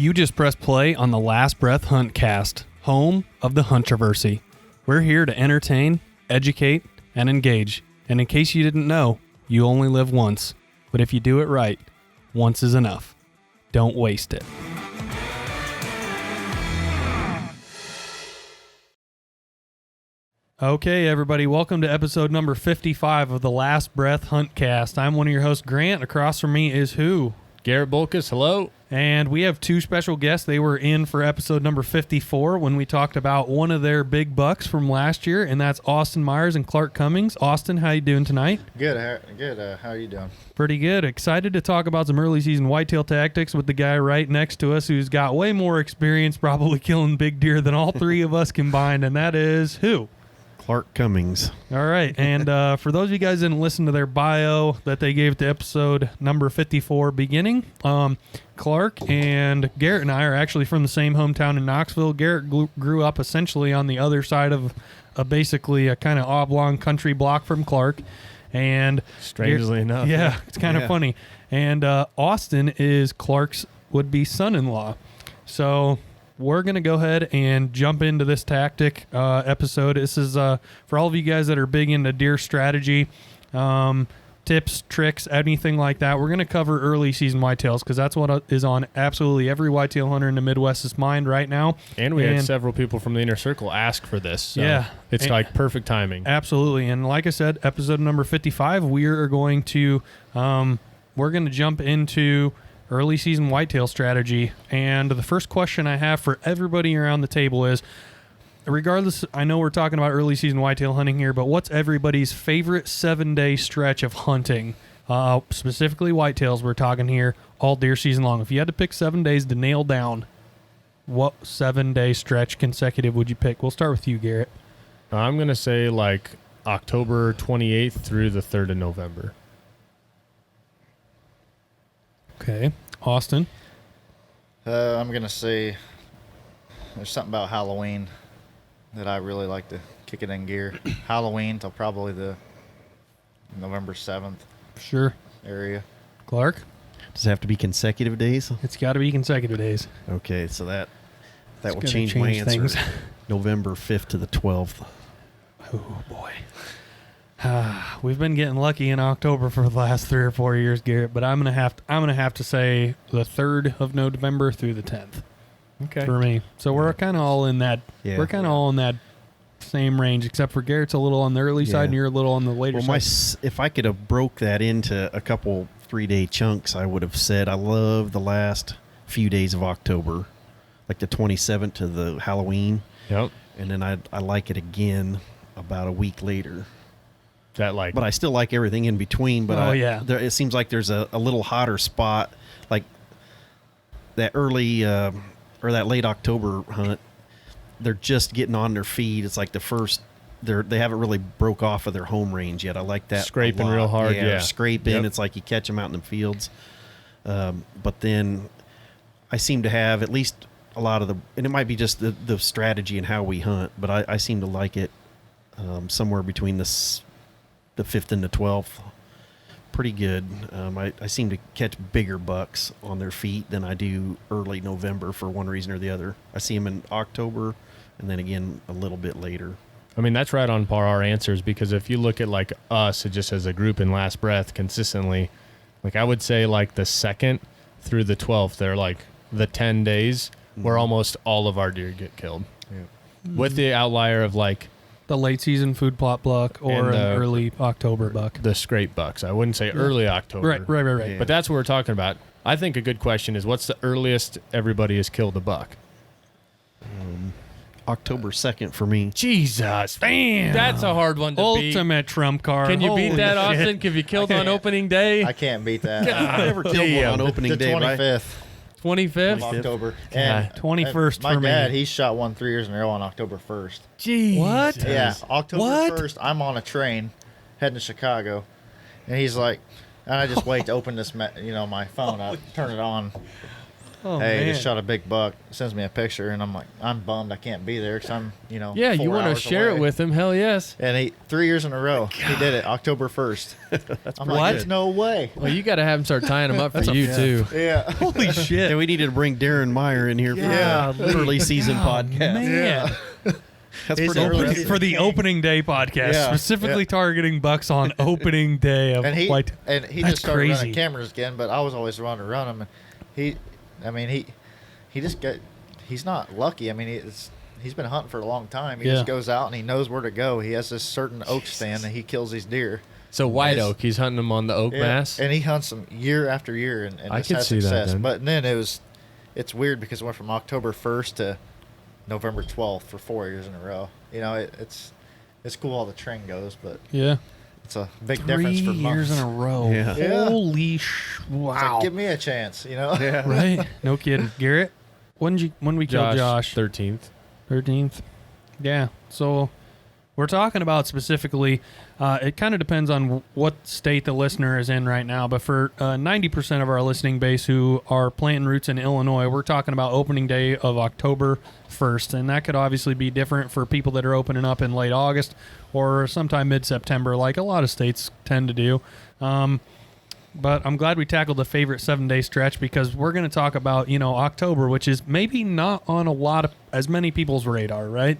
You just press play on the Last Breath Huntcast, home of the Huntroversy. We're here to entertain, educate, and engage. And in case you didn't know, you only live once. But if you do it right, once is enough. Don't waste it. Okay, everybody, welcome to episode number 55 of the Last Breath Huntcast. I'm one of your hosts, Grant. Across from me is who? Garrett Bolkus, hello. And we have two special guests. They were in for episode number 54 when we talked about one of their big bucks from last year, and that's Austin Myers and Clark Cummings. Austin, how you doing tonight? Good. How are you doing? Pretty good. Excited to talk about some early season whitetail tactics with the guy right next to us who's got way more experience probably killing big deer than all three of us combined, and that is who? Clark Cummings. All right, and for those of you guys that didn't listen to their bio that they gave to episode number 54 beginning, Clark and Garrett and I are actually from the same hometown in Knoxville. Garrett grew up essentially on the other side of basically a kind of oblong country block from Clark. And strangely enough. Yeah, it's kind of funny. And Austin is Clark's would-be son-in-law. So we're going to go ahead and jump into this tactic episode. This is for all of you guys that are big into deer strategy, tips, tricks, anything like that. We're going to cover early season whitetails because that's what is on absolutely every whitetail hunter in the Midwest's mind right now. And we had several people from the inner circle ask for this. So yeah. It's like perfect timing. Absolutely. And like I said, episode number 55, we are going to jump into early season whitetail strategy. And the first question I have for everybody around the table is, regardless, I know we're talking about early season whitetail hunting here, but what's everybody's favorite 7-day stretch of hunting? Specifically whitetails, we're talking here all deer season long. If you had to pick 7 days to nail down, what 7-day stretch consecutive would you pick? We'll start with you, Garrett. I'm going to say like October 28th through the 3rd of November. Okay. Austin? I'm going to say there's something about Halloween that I really like to kick it in gear. Halloween till probably the November 7th Sure. area. Clark? Does it have to be consecutive days? It's got to be consecutive days. Okay, so that It's will gonna change my answer. things. November 5th to the 12th. Oh, boy. We've been getting lucky in October for the last 3 or 4 years, Garrett, but I'm gonna have to say the 3rd of November through the 10th. Okay. For me. So we're kind of all in that. Yeah. We're kind of all in that same range, except for Garrett's a little on the early side and you're a little on the later side. If I could have broke that into a couple 3-day chunks, I would have said I love the last few days of October, like the 27th to the Halloween. Yep. And then I like it again about a week later. But I still like everything in between. But it seems like there's a little hotter spot, like that early or that late October hunt. They're just getting on their feet. It's like the first. They haven't really broke off of their home range yet. I like that. Scraping real hard. Yeah. Scraping. Yep. It's like you catch them out in the fields. But then I seem to have at least a lot of and it might be just the strategy and how we hunt, but I seem to like it somewhere between the 5th and the 12th. Pretty good. I seem to catch bigger bucks on their feet than I do early November for one reason or the other. I see them in October and then again a little bit later. I mean, that's right on par our answers, because if you look at like us just as a group in Last Breath consistently, like I would say like the 2nd through the 12th, they're like the 10 days where almost all of our deer get killed. Yeah. With the outlier of like the late season food plot buck or an early October buck. The scrape bucks. I wouldn't say early October. Right. Yeah. But that's what we're talking about. I think a good question is, what's the earliest everybody has killed a buck? October 2nd for me. Jesus. Damn. That's a hard one to beat. Ultimate trump card. Can you beat that, Holy shit. Austin? Can you killed on opening day? I can't beat that. I never killed one on opening the day, 25th 25th? of October. And 21st my for me. dad, he shot one 3 years in a row on October 1st. Jeez. What? Yeah, October What? 1st, I'm on a train heading to Chicago, and he's like, and I just wait to open this, my phone. I turn it on, Oh, hey, man. just shot a big buck. Sends me a picture, and I'm like, I'm bummed I can't be there because I'm, Yeah, 4 you want to hours share away. it with him? Hell yes. And he 3 years in a row, he did it October 1st. I'm What? like, there's no way. Well, you got to have him start tying them up for you too. Yeah. Holy shit. Yeah, we needed to bring Darren Meyer in here for Yeah. the early season podcast. Man. That's He's pretty a really- impressive. For the opening day podcast, Yeah. specifically targeting bucks on opening day of And he white. and he That's just started crazy. running cameras again, but I was always the one to run them. And he just got. He's not lucky. I mean, he's been hunting for a long time. He Yeah. just goes out and he knows where to go. He has this certain oak stand and he kills these deer. So white It's- oak, he's hunting them on the oak mass. And he hunts them year after year, and I just could has see that success. then. But then it's weird because it went from October 1st to November 12th for 4 years in a row. It's cool how the trend goes, but Yeah. it's a big 3 difference for years months. in a row. Yeah. Yeah. Holy It's wow. like, give me a chance, Yeah. Right? No kidding. Garrett, when we killed Josh? 13th. 13th. Yeah. So we're talking about specifically, it kind of depends on what state the listener is in right now. But for 90% of our listening base who are planting roots in Illinois, we're talking about opening day of October 1st. And that could obviously be different for people that are opening up in late August or sometime mid-September, like a lot of states tend to do. But I'm glad we tackled the favorite 7-day stretch because we're going to talk about, October, which is maybe not on as many people's radar, right?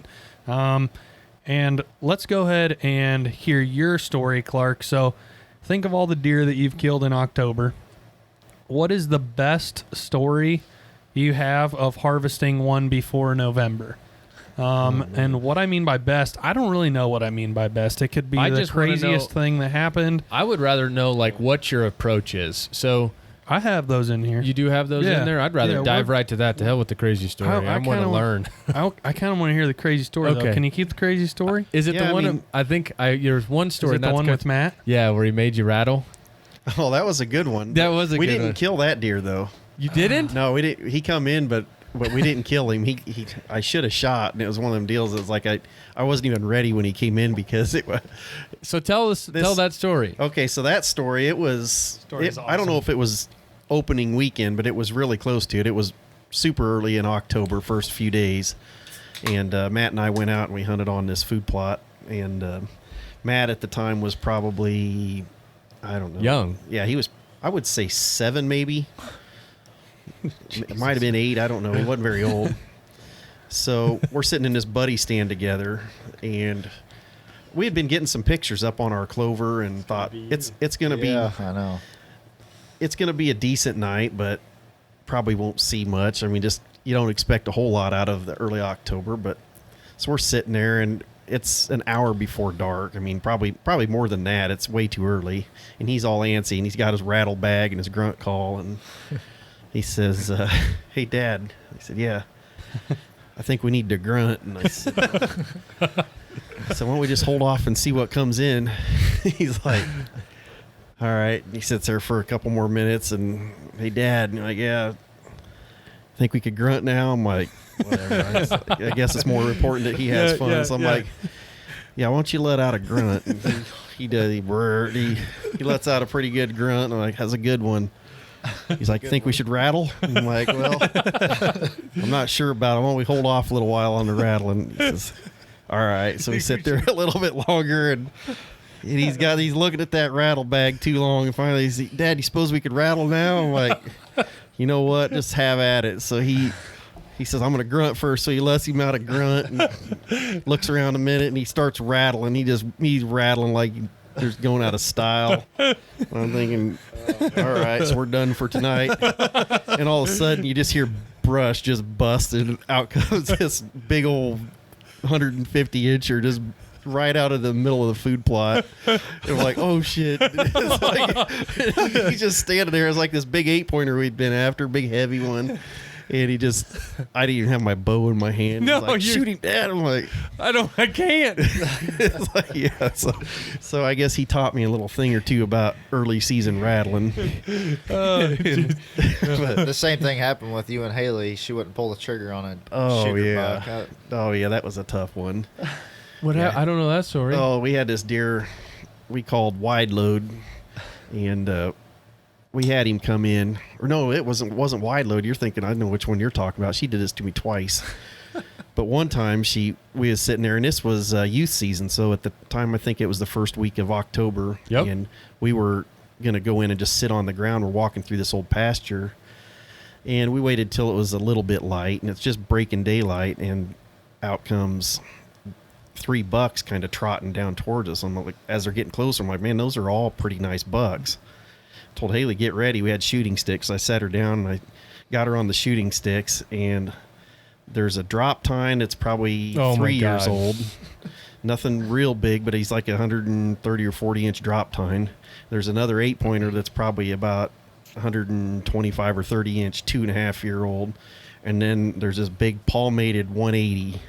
And let's go ahead and hear your story, Clark. So think of all the deer that you've killed in October. What is the best story you have of harvesting one before November? And what I mean by best, I don't really know what I mean by best. It could be I the just wanna craziest know- thing that happened. I would rather know like what your approach is. So I have those in here. you do have those Yeah. in there. I'd rather Yeah, dive we're- right to that. To hell with the crazy story. I I want kinda to want- learn. I kind of want to hear the crazy story, though. Okay. Can you keep the crazy story? Is it Yeah, the I one? mean- I think there's one Is story. it the that's one good. with Matt? Yeah, where he made you rattle. Oh, that was a good one. That was a we good didn't one. kill that deer though. You didn't? No, we didn't. He come in, but we didn't kill him. I should have shot, and it was one of them deals. It was like I wasn't even ready when he came in because it was. So tell that story. Okay, so that story, it was. Story's I don't know awesome. if it was opening weekend, but it was really close to it. It was super early in October, first few days, and Matt and I went out and we hunted on this food plot. And Matt at the time was probably, I don't know, Young. Yeah, he was. I would say 7 maybe. It might have been 8. I don't know. He wasn't very old. So we're sitting in this buddy stand together, and we had been getting some pictures up on our clover and thought it's gonna be Yeah, I know. it's gonna be a decent night, but probably won't see much. I mean, just you don't expect a whole lot out of the early October, but so we're sitting there and it's an hour before dark. I mean, probably more than that. It's way too early, and he's all antsy and he's got his rattle bag and his grunt call, and he says, "Hey, Dad." I said, "Yeah." I think we need to grunt. And I said, so why don't we just hold off and see what comes in? He's like, all right. And he sits there for a couple more minutes and, hey, Dad. And I'm like, yeah, think we could grunt now? I'm like, whatever. I guess it's more important that he has fun. So I'm like, yeah, why don't you let out a grunt? And he does. He lets out a pretty good grunt. And I'm like, that's a good one. He's like, think we should rattle? And I'm like, well, I'm not sure about it. Why don't we hold off a little while on the rattling? He says, all right. So we sit there a little bit longer, and he's looking at that rattle bag too long. And finally he's like, Dad, you suppose we could rattle now? I'm like, you know what? Just have at it. So he says, I'm going to grunt first. So he lets him out a grunt and looks around a minute, and he starts rattling. He's rattling like there's going out of style. I'm thinking, all right, so we're done for tonight. And all of a sudden, you just hear brush just busted, and out comes this big old 150-incher just right out of the middle of the food plot. And we're like, oh shit. It's like, he's just standing there. It's like this big 8-pointer we'd been after, big heavy one. And I didn't even have my bow in my hand. No, He's like, shoot him, Dad. I'm like, I can't. it's like, yeah. So I guess he taught me a little thing or two about early season rattling. The same thing happened with you and Haley. She wouldn't pull the trigger on a Oh shooter yeah. buck. Oh yeah, that was a tough one. What? I don't know that story. Oh, we had this deer we called wide load, and we had him come in, or no, it wasn't wide load. You're thinking, I know which one you're talking about. She did this to me twice. But one time we was sitting there, and this was youth season. So at the time, I think it was the first week of October. Yep. And we were going to go in and just sit on the ground. We're walking through this old pasture. And we waited till it was a little bit light, and it's just breaking daylight, and out comes 3 bucks kind of trotting down towards us. I'm like, as they're getting closer, I'm like, man, those are all pretty nice bucks. Told Haley, get ready. We had shooting sticks. I sat her down, and I got her on the shooting sticks, and there's a drop tine that's probably 3 years old. Nothing real big, but he's like 130 or 40 inch drop tine. There's another 8-pointer that's probably about 125 or 30 inch, 2.5-year-old. And then there's this big palmated 180.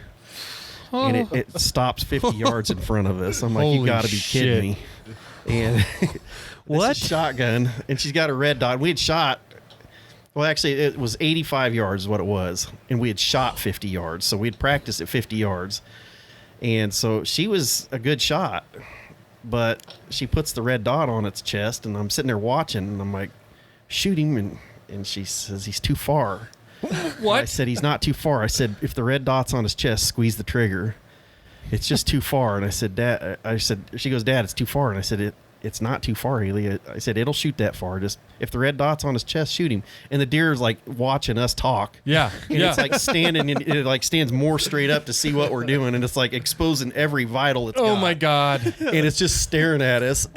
Oh. And it stops 50 yards in front of us. I'm like, Holy you got to be kidding me. And What? shotgun, and she's got a red dot. We had shot, well, actually, it was 85 yards is what it was, and we had shot 50 yards. So we had practiced at 50 yards. And so she was a good shot, but she puts the red dot on its chest, and I'm sitting there watching, and I'm like, shoot him, and she says, he's too far. What? I said, he's not too far. I said, if the red dot's on his chest, squeeze the trigger. It's just too far. And I said, Dad, she goes, Dad, it's too far. And I said, it's not too far, Haley. I said, it'll shoot that far. Just if the red dot's on his chest, shoot him. And the deer is like watching us talk. Yeah. And it's like standing, and it like stands more straight up to see what we're doing. And it's like exposing every vital it's Oh got. my God. And it's just staring at us.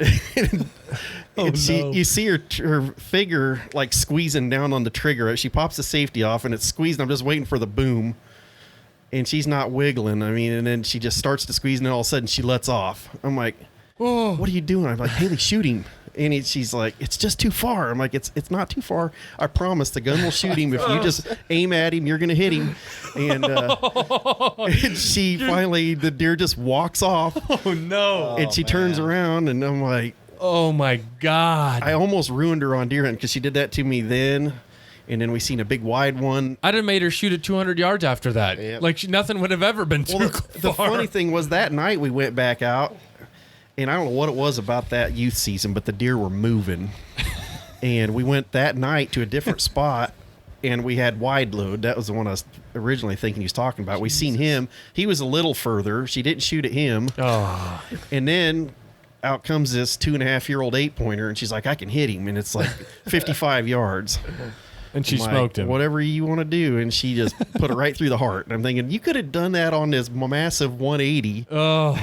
And you see her figure like squeezing down on the trigger. She pops the safety off, and it's squeezing. I'm just waiting for the boom, and she's not wiggling. I mean, and then she just starts to squeeze, and then all of a sudden she lets off. I'm like, Oh. what are you doing? I'm like, Haley, shoot him. And she's like, it's just too far. I'm like, it's not too far. I promise the gun will shoot him. If you just aim at him, you're going to hit him. And, and she finally, the deer just walks off. Oh no. And she turns around, and I'm like, Oh my God. I almost ruined her on deer hunt because she did that to me then. And then we seen a big wide one. I'd have made her shoot at 200 yards after that. Yep. Like nothing would have ever been too Well, far. the funny thing was that night we went back out, and I don't know what it was about that youth season, but the deer were moving. And we went that night to a different spot, and we had wide load. That was the one I was originally thinking he was talking about. We seen him. He was a little further. She didn't shoot at him. Oh. And then out comes this 2.5-year-old 8-pointer, and she's like, I can hit him. And it's like 55 yards. And she I'm like, smoked him. Whatever you want to do. And she just put it right through the heart. And I'm thinking, you could have done that on this massive 180. Oh.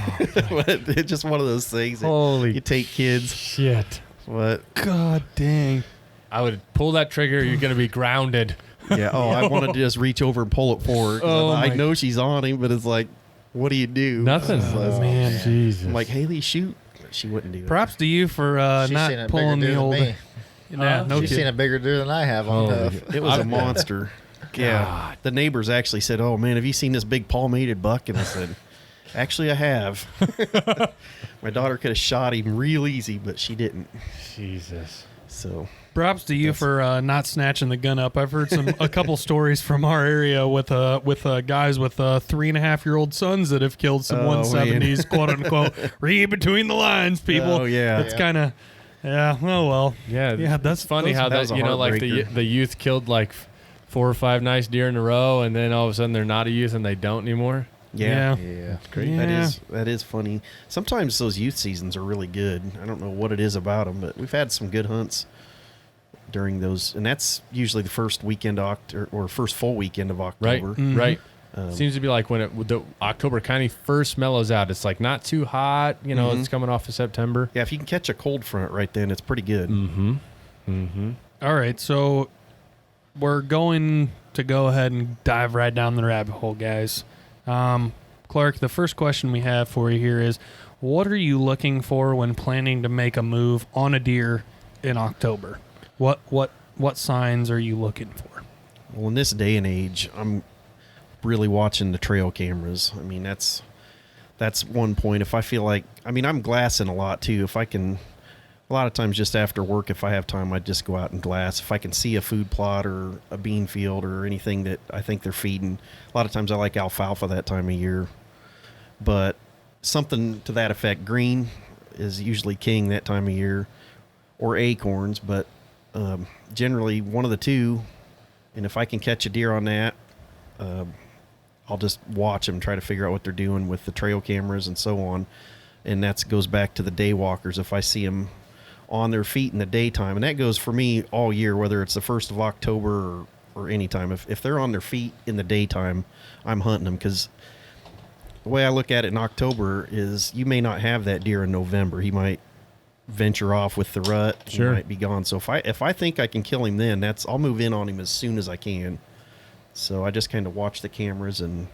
But it's just one of those things that Holy you take kids. shit. But God dang. I would pull that trigger. You're going to be grounded. yeah, I wanted to just reach over and pull it forward. Oh, I my- know she's on him, but it's like, what do you do? Nothing. So man, Jesus. I'm like, Haley, shoot. But she wouldn't do that. Props to you for She's seen not a pulling bigger the deer old. than me. Nah, no She's kid. seen a bigger deer than I have on Holy- Huff. It was a monster. Yeah. The neighbors actually said, oh, man, have you seen this big palmated buck? And I said, actually, I have. My daughter could have shot him real easy, but she didn't. Jesus. So Props to you for not snatching the gun up. I've heard a couple stories from our area with guys with 3.5-year-old sons that have killed some Oh, 170s, quote unquote. Read between the lines, people. Oh, yeah. It's kind of, yeah. Oh well. Yeah. Yeah, that's funny those- how that was that, a you know, like heartbreaker. the youth killed like 4 or 5 nice deer in a row, and then all of a sudden they're not a youth and they don't anymore. Yeah. Yeah. Great. Yeah. That is funny. Sometimes those youth seasons are really good. I don't know what it is about them, but we've had some good hunts during those, and that's usually the first weekend or first full weekend of Right. October. Mhm. Right. Um, Seems to be like when the October kind of first mellows out. It's like not too hot. You know, Mhm. it's coming off of September. Yeah, if you can catch a cold front right then, it's pretty good. Mm-hmm. Mm-hmm. All right, so we're going to go ahead and dive right down the rabbit hole, guys. Clark, the first question we have for you here is, what are you looking for when planning to make a move on a deer in October? What signs are you looking for? Well, in this day and age, I'm really watching the trail cameras. I mean, that's one point. If I feel like, I mean, I'm glassing a lot too. If I can, a lot of times just after work, if I have time, I just go out and glass. If I can see a food plot or a bean field or anything that I think they're feeding, a lot of times I like alfalfa that time of year. But something to that effect, green is usually king that time of year, or acorns. But Generally, one of the two. And if I can catch a deer on that, I'll just watch them, try to figure out what they're doing with the trail cameras and so on. And that goes back to the day walkers. If I see them on their feet in the daytime, and that goes for me all year, whether it's the 1st of October or any time. If they're on their feet in the daytime, I'm hunting them, because the way I look at it in October is you may not have that deer in November. He might venture off with the rut. Sure. He might be gone. So if I think I can kill him then, I'll move in on him as soon as I can. So I just kind of watch the cameras and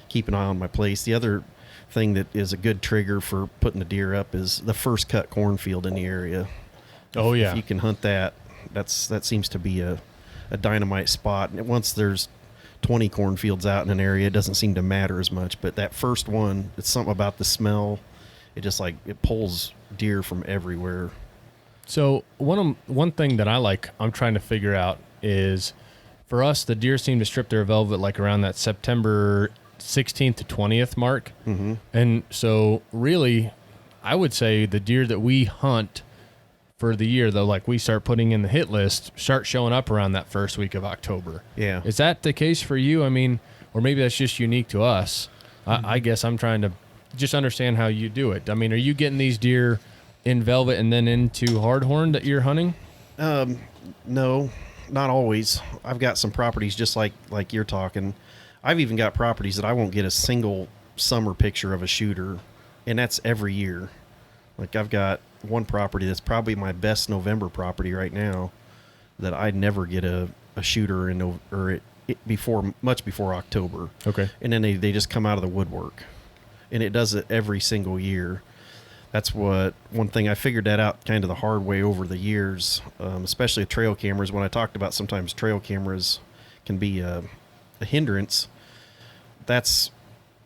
keep an eye on my place. The other thing that is a good trigger for putting the deer up is the first cut cornfield in the area. Oh, yeah. If you can hunt that, that seems to be a dynamite spot. And once there's 20 cornfields out in an area, it doesn't seem to matter as much. But that first one, it's something about the smell. It just it pulls deer from everywhere. So one thing that I'm trying to figure out is, for us, the deer seem to strip their velvet like around that September 16th to 20th mark. Mm-hmm. And so really, I would say the deer that we hunt for the year, though, like we start putting in the hit list, start showing up around that first week of October. Yeah. Is that the case for you? I mean, or maybe that's just unique to us. Mm-hmm. I guess I'm trying to just understand how you do it. I mean, are you getting these deer in velvet and then into hardhorn that you're hunting? No, not always. I've got some properties just like you're talking. I've even got properties that I won't get a single summer picture of a shooter, and that's every year. Like, I've got one property that's probably my best November property right now that I never get a shooter much before October. Okay. And then they just come out of the woodwork, and it does it every single year. That's one thing I figured that out kind of the hard way over the years, especially with trail cameras. When I talked about sometimes trail cameras can be a hindrance, that's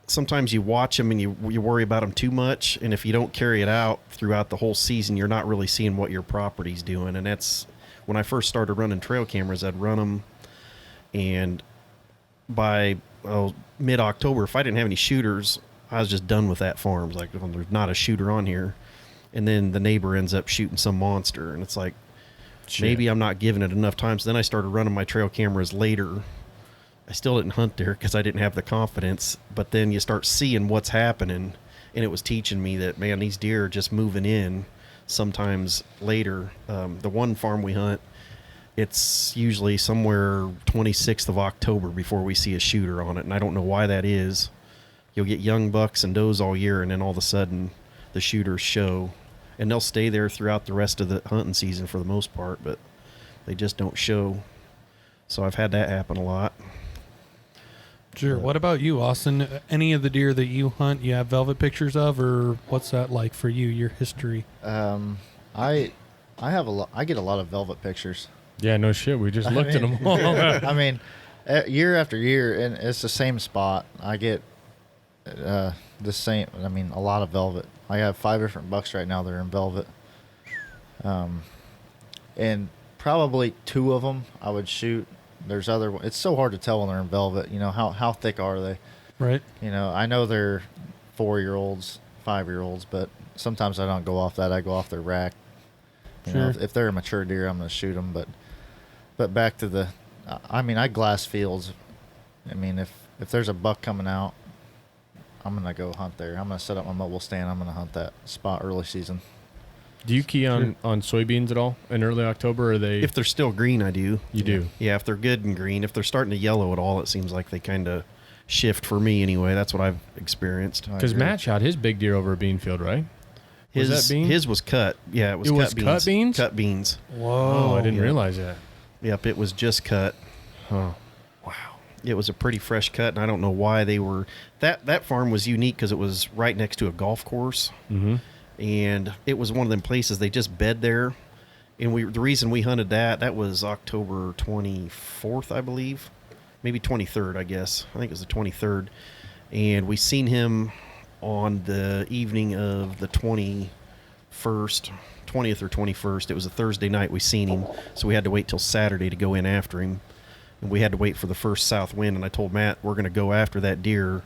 sometimes you watch them and you worry about them too much, and if you don't carry it out throughout the whole season, you're not really seeing what your property's doing. And that's when I first started running trail cameras. I'd run them, and by mid-October, if I didn't have any shooters, I was just done with that farm. It's like, well, there's not a shooter on here. And then the neighbor ends up shooting some monster, and it's like, maybe I'm not giving it enough time. So then I started running my trail cameras later. I still didn't hunt there because I didn't have the confidence. But then you start seeing what's happening, and it was teaching me that, man, these deer are just moving in sometimes later. The one farm we hunt, it's usually somewhere 26th of October before we see a shooter on it, and I don't know why that is. You'll get young bucks and does all year, and then all of a sudden the shooters show. And they'll stay there throughout the rest of the hunting season for the most part, but they just don't show. So I've had that happen a lot. Sure. What about you, Austin? Any of the deer that you hunt, you have velvet pictures of, or what's that like for you, your history? I have I get a lot of velvet pictures. Yeah, no shit. We just looked at them all. I mean, year after year, and it's the same spot. I get the same. I mean, a lot of velvet. I have 5 different bucks right now that are in velvet, and probably 2 of them I would shoot. There's other. It's so hard to tell when they're in velvet. You know, how thick are they? Right. You know, I know they're 4-year-olds, 5-year-olds, but sometimes I don't go off that. I go off their rack. You know, if they're a mature deer, I'm going to shoot them. But back to the, I mean, I glass fields. I mean, if there's a buck coming out, I'm going to go hunt there. I'm going to set up my mobile stand. I'm going to hunt that spot early season. Do you key on soybeans at all in early October? Or are they? If they're still green, I do. You do? Yeah, if they're good and green. If they're starting to yellow at all, it seems like they kind of shift for me anyway. That's what I've experienced. Because Matt shot his big deer over a bean field, right? Was that bean? His was cut. Yeah, it was cut beans. Cut beans? Cut beans. Whoa. Oh, I didn't realize that. Yep, it was just cut. Oh, wow. It was a pretty fresh cut, and I don't know why they were... That farm was unique because it was right next to a golf course. Mm-hmm. And it was one of them places they just bed there. And the reason we hunted that was October 24th, I believe. Maybe 23rd, I guess. I think it was the 23rd. And we seen him on the evening of the 20th or 21st. It was a Thursday night we seen him. So we had to wait till Saturday to go in after him. And we had to wait for the first south wind. And I told Matt, we're going to go after that deer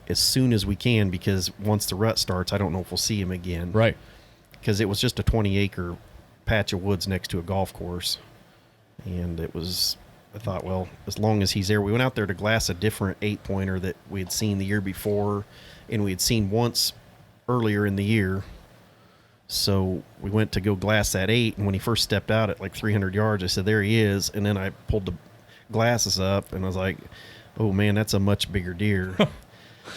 as soon as we can, because once the rut starts, I don't know if we'll see him again. Right. Because it was just a 20-acre patch of woods next to a golf course. And I thought, well, as long as he's there, we went out there to glass a different 8-pointer that we had seen the year before and we had seen once earlier in the year. So we went to go glass that 8, and when he first stepped out at like 300 yards, I said, there he is. And then I pulled the glasses up, and I was like, oh, man, that's a much bigger deer.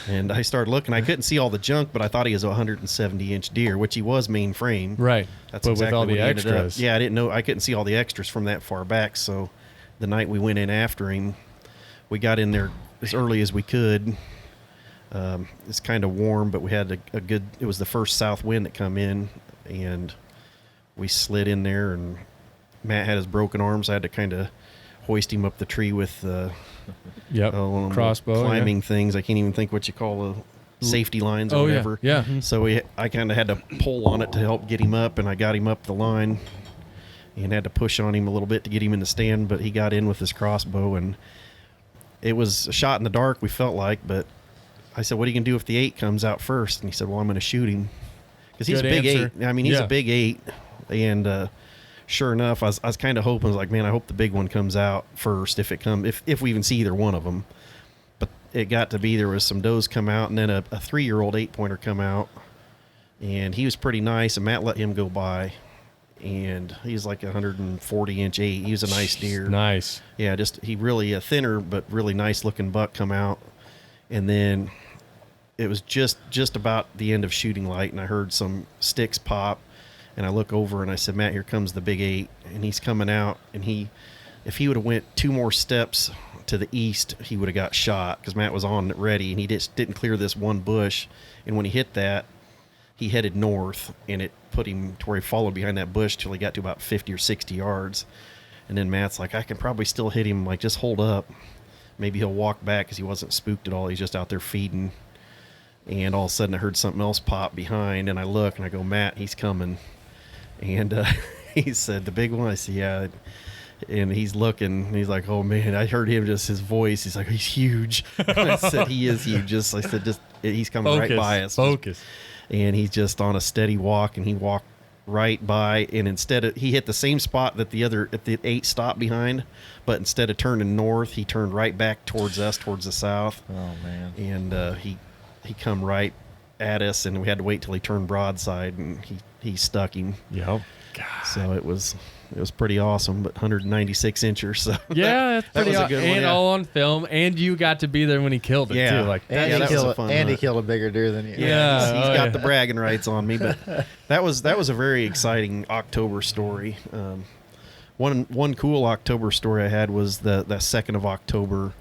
And I started looking. I couldn't see all the junk, but I thought he was a 170-inch deer, which he was main frame. Right. That's but exactly with all what the he ended up. extras. Yeah, I didn't know. I couldn't see all the extras from that far back. So the night we went in after him, we got in there as early as we could. It's kind of warm, but we had a good, it was the first south wind that come in, and we slid in there, and Matt had his broken arms. I had to kind of hoist him up the tree with crossbow climbing things. I can't even think what you call the safety lines or whatever. Yeah. So I kind of had to pull on it to help get him up, and I got him up the line and had to push on him a little bit to get him in the stand, but he got in with his crossbow, and it was a shot in the dark, we felt like, but I said, what are you going to do if the 8 comes out first? And he said, well, I'm going to shoot him. Because he's Good a big answer. 8. I mean, he's a big 8. And sure enough, I was kind of hoping, I was like, man, I hope the big one comes out first if we even see either one of them. But it got to be there was some does come out, and then a 3-year-old 8-pointer come out. And he was pretty nice, and Matt let him go by. And he's like a 140-inch 8. He was a nice deer. Nice. Yeah, he really a thinner but really nice looking buck come out. And then it was just about the end of shooting light, and I heard some sticks pop, and I look over and I said, Matt, here comes the big 8, and he's coming out, and if he would have went 2 more steps to the east, he would have got shot, because Matt was on it ready, and he just didn't clear this one bush, and when he hit that, he headed north, and it put him to where he followed behind that bush till he got to about 50 or 60 yards, and then Matt's like, I can probably still hit him, like, just hold up. Maybe he'll walk back because he wasn't spooked at all. He's just out there feeding. And all of a sudden I heard something else pop behind, and I look and I go, Matt, he's coming. And he said, the big one? I said, yeah. And he's looking, and he's like, oh, man. I heard him, just his voice. He's like, he's huge. I said, he is huge. I said, he's coming right by us. Focus. And he's just on a steady walk, and he walked right by, and he hit the same spot that the 8 stopped behind, but instead of turning north, he turned right back towards us, towards the south. Oh, man. And he come right at us, and we had to wait till he turned broadside, and he stuck him. Yep. So it was pretty awesome, but 196 incher. So yeah, that's pretty was a good one, and yeah. all on film, and you got to be there when he killed it Yeah. too. Like And, Yeah, he, that was a killed, fun and he hunt. killed a bigger deer than you. Yeah. he's Oh, got yeah. the bragging rights on me, but that was a very exciting October story. One cool October story I had was the 2nd of October.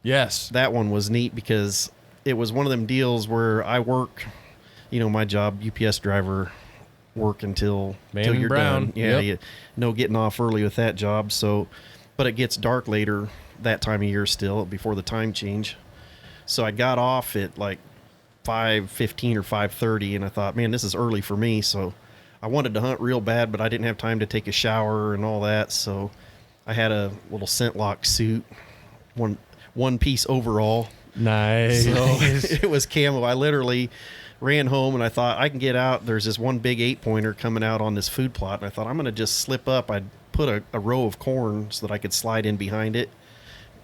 yes, That one was neat because it was one of them deals where I work, my job, UPS driver, work until Man in you're brown. done. Yeah, Yep. no getting off early with that job. So, but it gets dark later that time of year still before the time change. So I got off at like 5:15 or 5:30, and I thought, man, this is early for me. So I wanted to hunt real bad, but I didn't have time to take a shower and all that. So I had a little scent lock suit, one piece overall. nice. So it was camo. I literally ran home, and I thought, I can get out. There's this one big 8-pointer coming out on this food plot, and I thought, I'm going to just slip up. I'd put a row of corn so that I could slide in behind it,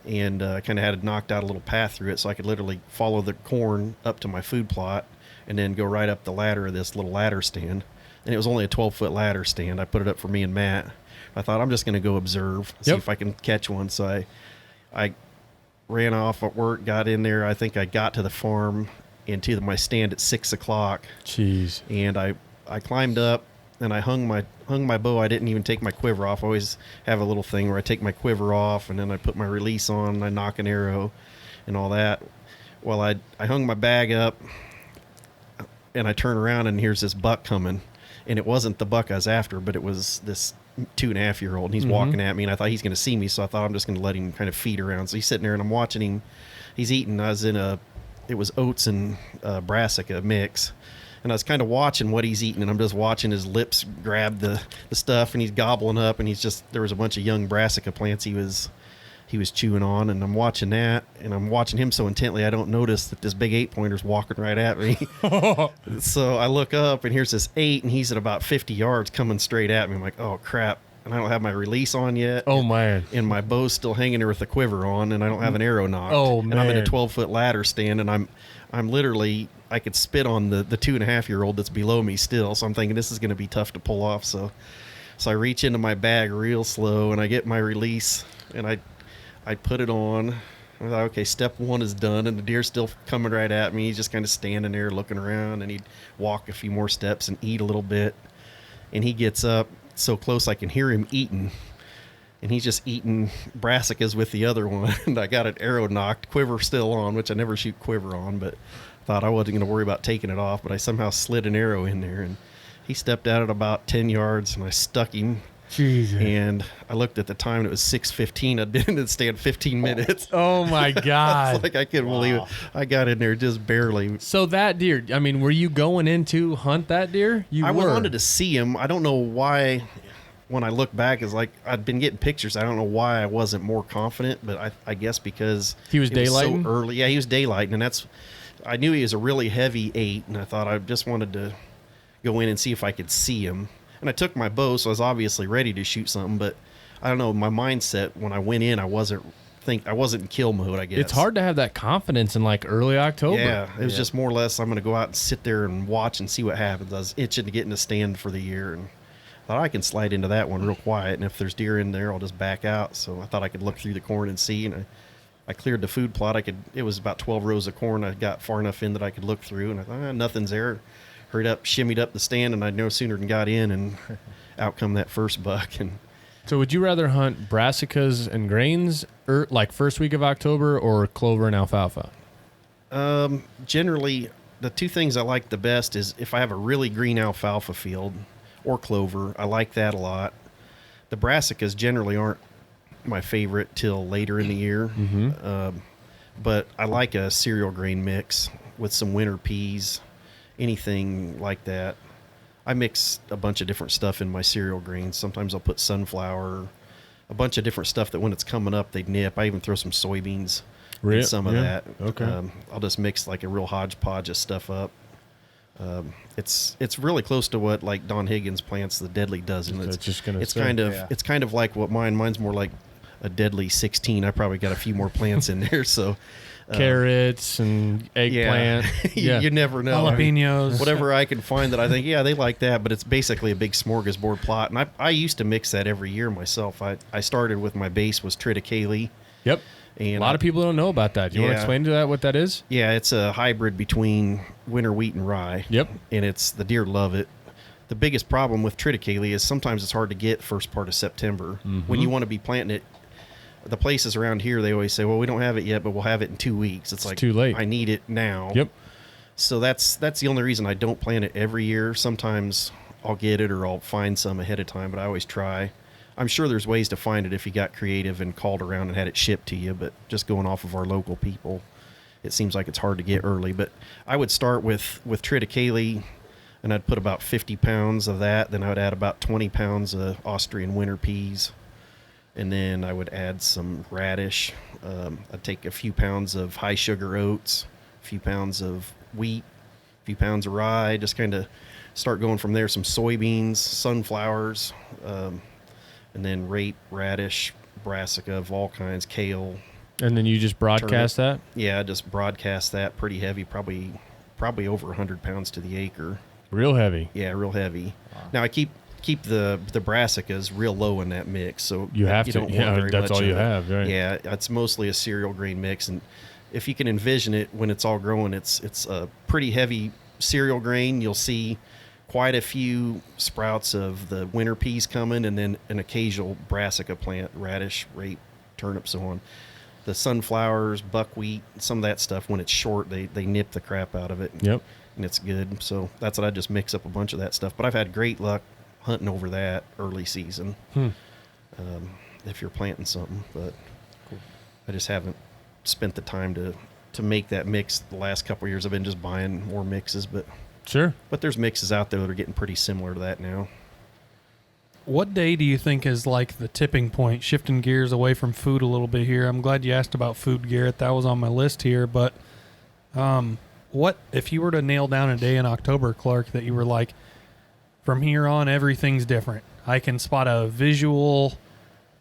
and I kind of had it knocked out a little path through it, so I could literally follow the corn up to my food plot and then go right up the ladder of this little ladder stand. And it was only a 12-foot ladder stand. I put it up for me and Matt. I thought, I'm just going to go observe, see if I can catch one. So I ran off at work, got in there. I think I got to the farm and to my stand at 6 o'clock. Jeez. And I climbed up, and I hung my bow. I didn't even take my quiver off. I always have a little thing where I take my quiver off, and then I put my release on, and I knock an arrow and all that. Well, I hung my bag up, and I turn around, and here's this buck coming. And it wasn't the buck I was after, but it was this 2.5-year-old, and he's walking at me, and I thought he's going to see me, so I thought I'm just going to let him kind of feed around. So he's sitting there, and I'm watching him. He's eating. It was oats and brassica mix, and I was kind of watching what he's eating, and I'm just watching his lips grab the stuff, and he's gobbling up, and there was a bunch of young brassica plants he was he was chewing on, and I'm watching that, and I'm watching him so intently I don't notice that this big 8-pointer's walking right at me. So I look up, and here's this 8, and he's at about 50 yards coming straight at me. I'm like, oh crap, and I don't have my release on yet. Oh man. And my bow's still hanging there with the quiver on, and I don't have an arrow knocked. Oh, And I'm in a man. 12-foot ladder stand, and I'm literally, I could spit on the 2.5-year-old that's below me still. So I'm thinking this is going to be tough to pull off. So I reach into my bag real slow, and I get my release, and I put it on. I thought, okay, step 1 is done, and the deer's still coming right at me. He's just kind of standing there looking around, and he'd walk a few more steps and eat a little bit. And he gets up so close I can hear him eating. And he's just eating brassicas with the other one. And I got an arrow knocked, quiver still on, which I never shoot quiver on, but thought I wasn't going to worry about taking it off. But I somehow slid an arrow in there, and he stepped out at about 10 yards, and I stuck him. Jesus. And I looked at the time, and it was 6:15. I didn't stand 15 minutes. Oh my God. It's like I couldn't believe it. I got in there just barely. So that deer, I mean, were you going in to hunt that deer? I wanted to see him. I don't know why. When I look back, is like I'd been getting pictures. I don't know why I wasn't more confident, but I guess because He was it daylighting? so early. Yeah, he was daylighting, and I knew he was a really heavy 8, and I thought I just wanted to go in and see if I could see him. And I took my bow, so I was obviously ready to shoot something. But I don't know, my mindset when I went in, I wasn't in kill mode. I guess It's hard to have that confidence in like early October. Yeah, it was just more or less I'm going to go out and sit there and watch and see what happens. I was itching to get in the stand for the year, and thought I can slide into that one real quiet, and if there's deer in there, I'll just back out. So I thought I could look through the corn and see, and I cleared the food plot. It was about 12 rows of corn. I got far enough in that I could look through, and I thought, nothing's there. Hurried up, shimmied up the stand, and I no sooner than got in, and out come that first buck. And So would you rather hunt brassicas and grains like first week of October or clover and alfalfa? Generally, the two things I like the best is if I have a really green alfalfa field or clover. I like that a lot. The brassicas generally aren't my favorite till later in the year. But I like a cereal grain mix with some winter peas, anything like that. I mix a bunch of different stuff in my cereal grains. Sometimes I'll put sunflower, a bunch of different stuff that when it's coming up, they nip. I even throw some soybeans in some of that. Okay. I'll just mix like a real hodgepodge of stuff up. It's really close to what like Don Higgins plants the Deadly Dozen. It's kind of like what mine's more like a Deadly 16. I probably got a few more plants in there. So carrots and eggplant. Yeah. You never know. Jalapenos. Whatever I can find that I think, yeah, they like that, but it's basically a big smorgasbord plot. And I used to mix that every year myself. I started with my base was Triticale. Yep. And a lot of people don't know about that. Do you want to explain to that what that is? Yeah, it's a hybrid between winter wheat and rye. Yep. And the deer love it. The biggest problem with Triticale is sometimes it's hard to get first part of September. When you want to be planting it, the places around here, they always say, well, we don't have it yet, but we'll have it in 2 weeks. It's like, too late. I need it now. Yep. So that's the only reason I don't plant it every year. Sometimes I'll get it or I'll find some ahead of time, but I always try. I'm sure there's ways to find it if you got creative and called around and had it shipped to you, but just going off of our local people, it seems like it's hard to get early. But I would start with Triticale, and I'd put about 50 pounds of that. Then I would add about 20 pounds of Austrian winter peas. And then I would add some radish. I'd take a few pounds of high sugar oats, a few pounds of wheat, a few pounds of rye, just kind of start going from there. Some soybeans, sunflowers, and then rape, radish, brassica of all kinds, kale. And then you just broadcast turnip. that? Yeah, I just broadcast that pretty heavy, probably over 100 pounds to the acre. Real heavy. Yeah, real heavy. Wow. Now I keep the brassicas real low in that mix, so you have to. Don't want very that's much all you of it. have, right? Yeah, it's mostly a cereal grain mix, and if you can envision it when it's all growing, it's a pretty heavy cereal grain. You'll see quite a few sprouts of the winter peas coming, and then an occasional brassica plant, radish, rape, turnip, so on. The sunflowers, buckwheat, some of that stuff, when it's short, they nip the crap out of it. Yep. And it's good. So that's what I just mix up a bunch of that stuff. But I've had great luck hunting over that early season if you're planting something. But I just haven't spent the time to make that mix the last couple of years. I've been just buying more mixes. But Sure. there's mixes out there that are getting pretty similar to that now. What day do you think is like the tipping point, shifting gears away from food a little bit here? I'm glad you asked about food, Garrett. That was on my list here. But what if you were to nail down a day in October, Clark, that you were like, from here on, everything's different. I can spot a visual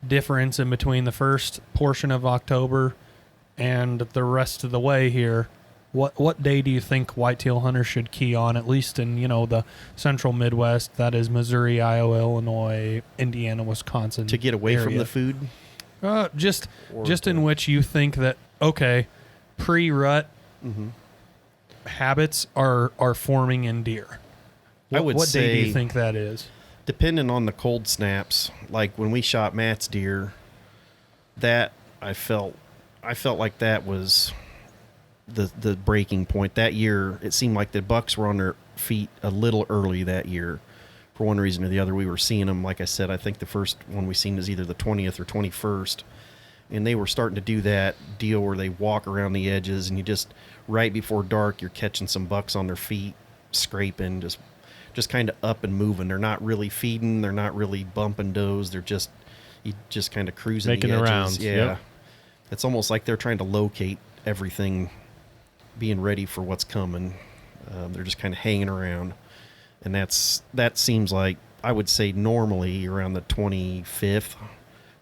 difference in between the first portion of October and the rest of the way here. What day do you think whitetail hunters should key on, at least in, the central Midwest, that is Missouri, Iowa, Illinois, Indiana, Wisconsin, To get away from area? the food? Just in which you think that, okay, pre-rut habits are forming in deer. What day do you think that is? Depending on the cold snaps, like when we shot Matt's deer, that I felt like that was the breaking point. That year, it seemed like the bucks were on their feet a little early that year. For one reason or the other, we were seeing them. Like I said, I think the first one we seen was either the 20th or 21st. And they were starting to do that deal where they walk around the edges, and you just, right before dark, you're catching some bucks on their feet, scraping, just kind of up and moving. They're not really feeding. They're not really bumping does. They're just, you just kind of cruising Making the edges. the rounds. Yeah. Yep. It's almost like they're trying to locate everything, being ready for what's coming. They're just kind of hanging around. And that seems like, I would say normally around the 25th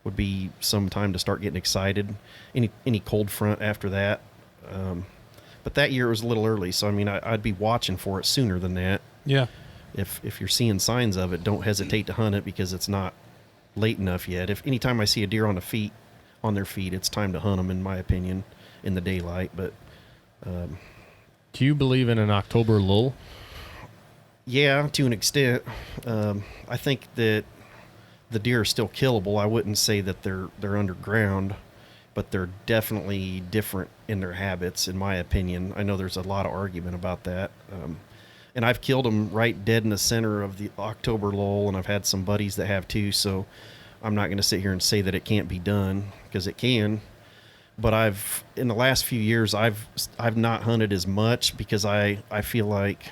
would be some time to start getting excited. Any cold front after that. But that year it was a little early. So, I mean, I'd be watching for it sooner than that. Yeah. If you're seeing signs of it, don't hesitate to hunt it because it's not late enough yet. If anytime I see a deer on their feet, it's time to hunt them, in my opinion, in the daylight. But Do you believe in an October lull? yeah, to an extent. I think that the deer are still killable. I wouldn't say that they're underground, but they're definitely different in their habits, in my opinion. I know there's a lot of argument about that. And I've killed them right dead in the center of the October lull, and I've had some buddies that have too, so I'm not going to sit here and say that it can't be done, because it can. But in the last few years, I've not hunted as much because I feel like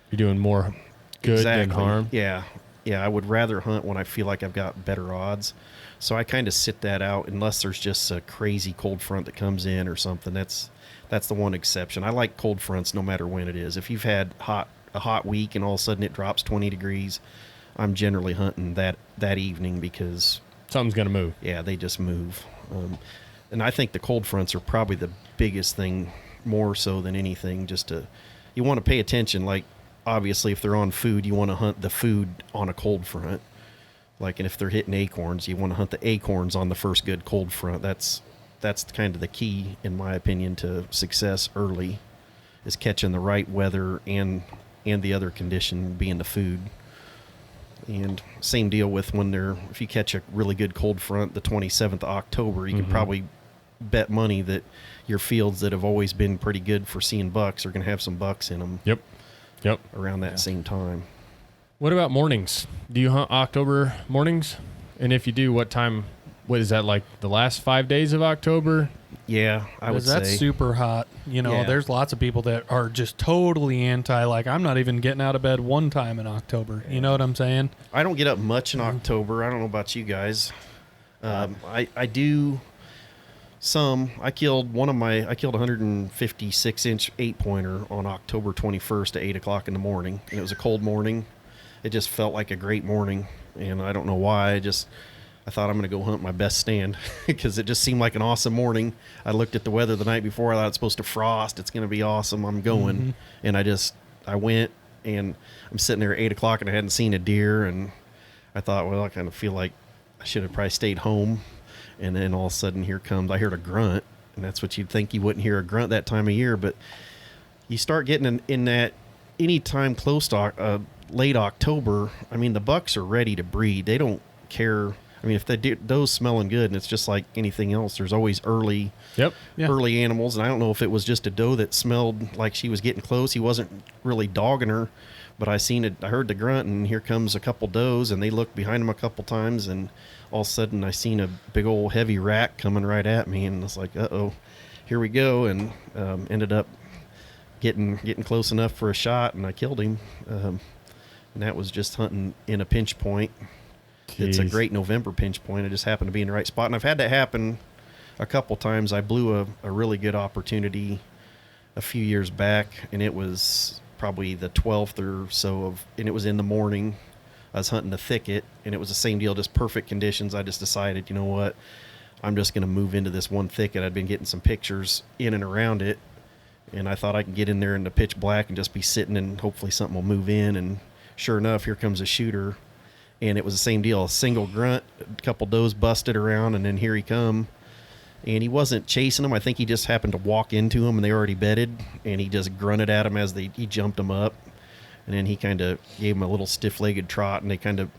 You're doing more good than harm. Yeah, I would rather hunt when I feel like I've got better odds. So I kind of sit that out unless there's just a crazy cold front that comes in or something. That's the one exception. I like cold fronts no matter when it is. If you've had a hot week and all of a sudden it drops 20 degrees, I'm generally hunting that evening because Something's going to move. yeah, they just move. And I think the cold fronts are probably the biggest thing, more so than anything. You want to pay attention. Like, obviously, if they're on food, you want to hunt the food on a cold front. Like, and if they're hitting acorns, you want to hunt the acorns on the first good cold front. That's kind of the key, in my opinion, to success early, is catching the right weather and the other condition being the food. And same deal with if you catch a really good cold front, the 27th of October, you can probably bet money that your fields that have always been pretty good for seeing bucks are going to have some bucks in them. Yep. Around that same time. What about mornings? Do you hunt October mornings? And if you do, what time? What is that, like the last 5 days of October? Yeah, I would say. That's super hot. Yeah. There's lots of people that are just totally anti, like, I'm not even getting out of bed one time in October. You know what I'm saying? I don't get up much in October. I don't know about you guys. I do some. I killed a 156-inch 8-pointer on October 21st at 8 o'clock in the morning. And it was a cold morning. It just felt like a great morning. And I don't know why. I thought I'm going to go hunt my best stand because it just seemed like an awesome morning. I looked at the weather the night before. I thought it's supposed to frost. It's going to be awesome. I'm going. And I went, and I'm sitting there at 8 o'clock, and I hadn't seen a deer. And I thought, well, I kind of feel like I should have probably stayed home. And then all of a sudden I heard a grunt. And that's what you'd think you wouldn't hear a grunt that time of year. But you start getting in that anytime close to late October, I mean, the bucks are ready to breed. They don't care. I mean, if the doe's smelling good, and it's just like anything else, there's always early animals. And I don't know if it was just a doe that smelled like she was getting close. He wasn't really dogging her, but I heard the grunt, and here comes a couple does, and they looked behind him a couple times, and all of a sudden I seen a big old heavy rack coming right at me, and it's like, uh-oh, here we go, and ended up getting close enough for a shot, and I killed him. And that was just hunting in a pinch point. it's a Jeez. great November pinch point. I just happened to be in the right spot, and I've had that happen a couple times. I blew a really good opportunity a few years back, and it was probably the 12th or so and it was in the morning. I was hunting a thicket, and it was the same deal, just perfect conditions. I just decided, you know what, I'm just going to move into this one thicket. I'd been getting some pictures in and around it, and I thought I could get in there in the pitch black and just be sitting, and hopefully something will move in. And sure enough, here comes a shooter, and it was the same deal. A single grunt, a couple does busted around, and then here he come. And he wasn't chasing them. I think he just happened to walk into them, and they already bedded, and he just grunted at them as he jumped them up. And then he kind of gave him a little stiff-legged trot, and they kind of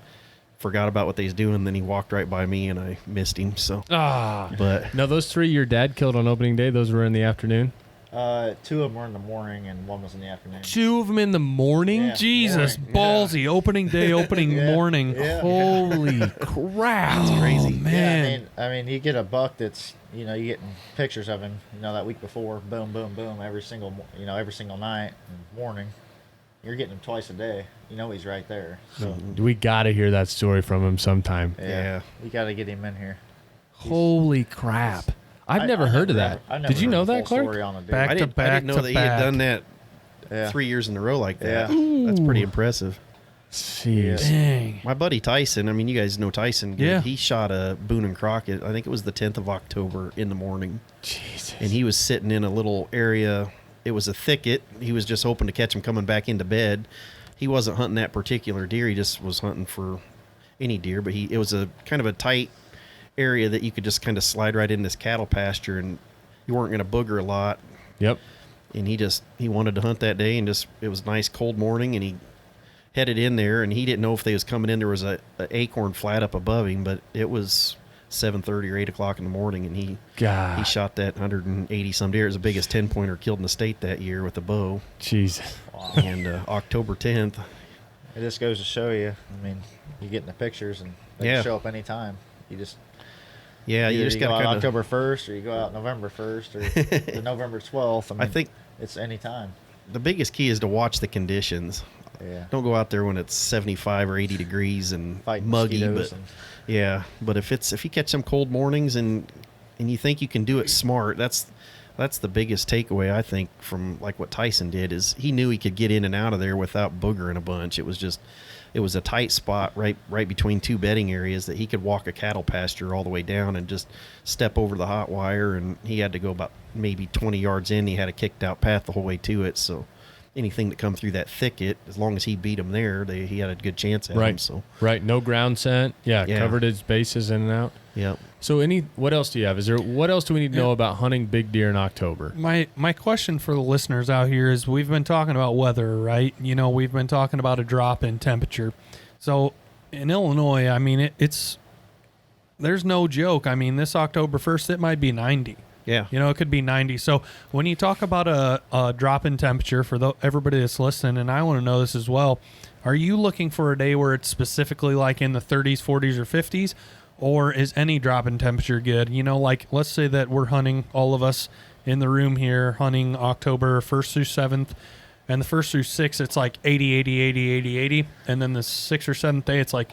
forgot about what they was doing. And then he walked right by me, and I missed him. So, but Now, those 3 your dad killed on opening day, those were in the afternoon? 2 of them were in the morning, and 1 was in the afternoon. 2 of them in the morning? Yeah, Jesus, morning, ballsy. Opening day, opening Yeah, morning. yeah. Holy crap. That's crazy. Man. Yeah, I mean, you get a buck that's, you getting pictures of him, that week before, boom, boom, boom, every single night and morning. You're getting him twice a day. He's right there. So We got to hear that story from him sometime. Yeah. we got to get him in here. Holy crap. I've never heard of that. Did you know that, Clark? Back I to didn't back know to that he had back. done that Yeah. 3 years in a row like that. Yeah. That's pretty impressive. Jeez. Dang. My buddy Tyson, I mean, you guys know Tyson. Good. Yeah. He shot a Boone and Crockett, I think it was the 10th of October in the morning. Jesus. And he was sitting in a little area. It was a thicket. He was just hoping to catch him coming back into bed. He wasn't hunting that particular deer. He just was hunting for any deer. But it was a kind of a tight area that you could just kind of slide right in this cattle pasture, and you weren't going to booger a lot. Yep. And he wanted to hunt that day, and it was a nice cold morning, and he headed in there, and he didn't know if they was coming in. There was a acorn flat up above him, but it was 7:30 or 8 o'clock in the morning, and he God. shot that 180 some deer. It was the biggest 10-pointer killed in the state that year with a bow. Jesus. And October 10th. It just goes to show you. I mean, you get in the pictures, and they Yeah. can show up anytime. You just Yeah, you either just go got out to kind October 1st, or you go out November 1st, or the November 12th. I think it's anytime. the biggest key is to watch the conditions. Yeah. Don't go out there when it's 75 or 80 degrees and Fight muggy. mosquitoes But and- yeah, but if you catch some cold mornings and you think you can do it smart, that's the biggest takeaway, I think, from like what Tyson did, is he knew he could get in and out of there without boogering a bunch. It was a tight spot right between 2 bedding areas that he could walk a cattle pasture all the way down and just step over the hot wire, and he had to go about maybe 20 yards in. He had a kicked out path the whole way to it, so anything that come through that thicket, as long as he beat them there, he had a good chance at them. Right. So Right. No ground scent. Yeah. Yeah. Covered his bases in and out. yeah. So what else do you have? What else do we need to know about hunting big deer in October? My question for the listeners out here is, we've been talking about weather, right? We've been talking about a drop in temperature. So in Illinois, I mean, there's no joke. I mean, this October 1st, it might be 90. Yeah. It could be 90. So when you talk about a drop in temperature for everybody that's listening, and I want to know this as well, are you looking for a day where it's specifically like in the 30s, 40s, or 50s? Or is any drop in temperature good? Like, let's say that we're hunting, all of us in the room here, hunting October 1st through 7th. And the 1st through 6th, it's like 80, 80, 80, 80, 80. And then the 6th or 7th day, it's like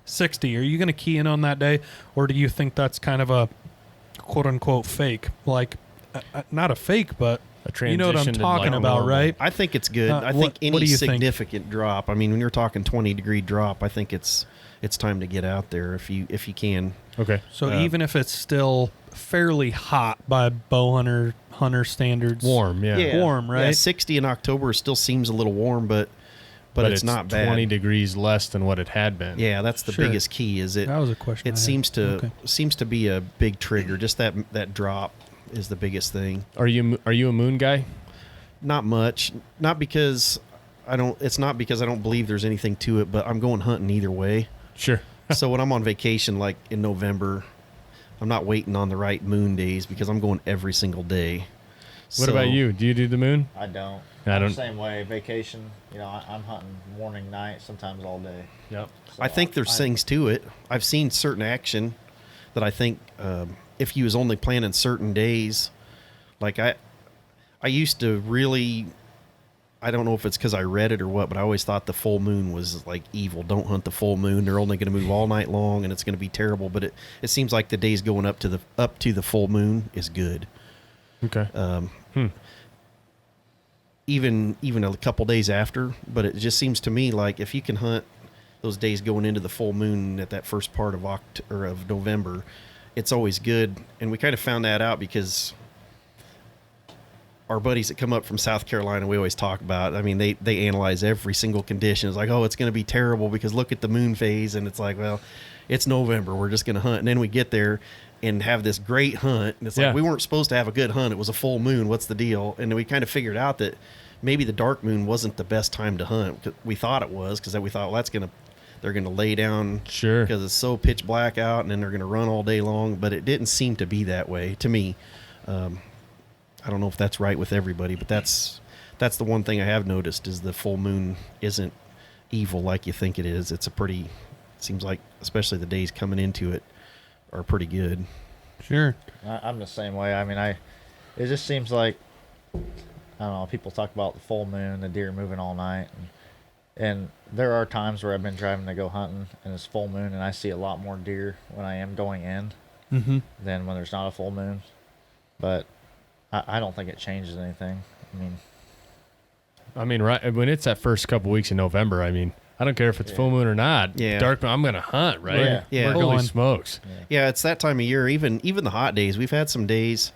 60. Are you going to key in on that day? Or do you think that's kind of a quote-unquote fake? Like, not a fake, but A you know what I'm transition to, talking like, about, normal. right? I think it's good. I what think any do you think? significant drop. I mean, when you're talking 20-degree drop, I think it's time to get out there if you can. Okay. So even if it's still fairly hot by bow hunter standards. Warm. Yeah. Warm, right? Yeah, 60 in October still seems a little warm, but it's not bad. 20 degrees less than what it had been. Yeah, that's the Sure. biggest key. Is it? That was a question I It had. seems to be a big trigger. Just that drop is the biggest thing. Are you a moon guy? Not much. Not because I don't. It's not because I don't believe there's anything to it. But I'm going hunting either way. Sure. So when I'm on vacation, like in November, I'm not waiting on the right moon days because I'm going every single day. What about you? Do you do the moon? I don't. I I'm don't- the same way. Vacation, I'm hunting morning, night, sometimes all day. Yep. So I think there's things to it. I've seen certain action that I think if you was only planning certain days, like I used to really I don't know if it's because I read it or what, but I always thought the full moon was like evil. Don't hunt the full moon. They're only going to move all night long, and it's going to be terrible. But it seems like the days going up to the full moon is good. Okay. Even a couple days after, but it just seems to me like if you can hunt those days going into the full moon at that first part of of November, it's always good. And we kind of found that out because our buddies that come up from South Carolina, we always talk about, I mean, they analyze every single condition. It's like, oh, it's going to be terrible because look at the moon phase. And it's like, well, it's November. We're just going to hunt. And then we get there and have this great hunt. And it's like, we weren't supposed to have a good hunt. It was a full moon. What's the deal? And then we kind of figured out that maybe the dark moon wasn't the best time to hunt. We thought it was, because we thought, well, they're going to lay down because it's so pitch black out, and then they're going to run all day long. But it didn't seem to be that way to me. I don't know if that's right with everybody, but that's the one thing I have noticed is the full moon isn't evil like you think it is. It's seems like, especially the days coming into it, are pretty good. Sure. I'm the same way. I mean, it just seems like, I don't know, people talk about the full moon, the deer moving all night. And there are times where I've been driving to go hunting and it's full moon, and I see a lot more deer when I am going in than when there's not a full moon. But I don't think it changes anything. I mean, right when it's that first couple weeks in November, I mean, I don't care if it's full moon or not. Yeah. Dark moon, I'm going to hunt, right? Yeah. Holy smokes. Yeah, it's that time of year. Even the hot days. We've had some days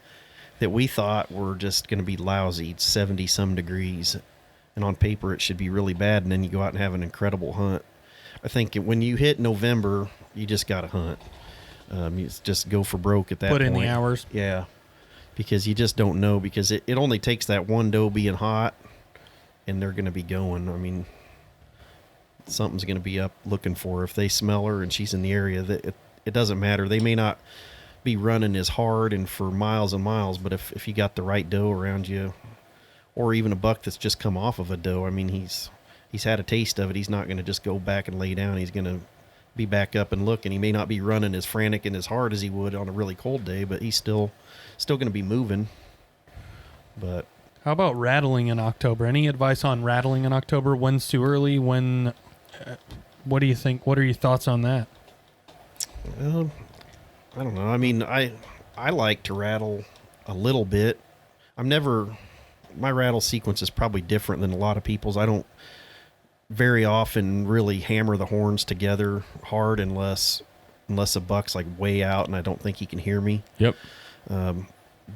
that we thought were just going to be lousy, 70-some degrees. And on paper, it should be really bad. And then you go out and have an incredible hunt. I think when you hit November, you just got to hunt. You just go for broke at that point. Put in the hours. Yeah. Because you just don't know, because it only takes that one doe being hot and they're going to be going. I mean, something's going to be up looking for her. If they smell her and she's in the area, that it doesn't matter. They may not be running as hard and for miles and miles, but if you got the right doe around you, or even a buck that's just come off of a doe, I mean, he's had a taste of it. He's not going to just go back and lay down. He's going to be back up and look, and he may not be running as frantic and as hard as he would on a really cold day, but he's still going to be moving. But how about rattling in October? Any advice on rattling in October? When's too early? When? What do you think? What are your thoughts on that? I don't know. I mean, I like to rattle a little bit. My rattle sequence is probably different than a lot of people's. I don't very often really hammer the horns together hard unless a buck's like way out and I don't think he can hear me. Yep.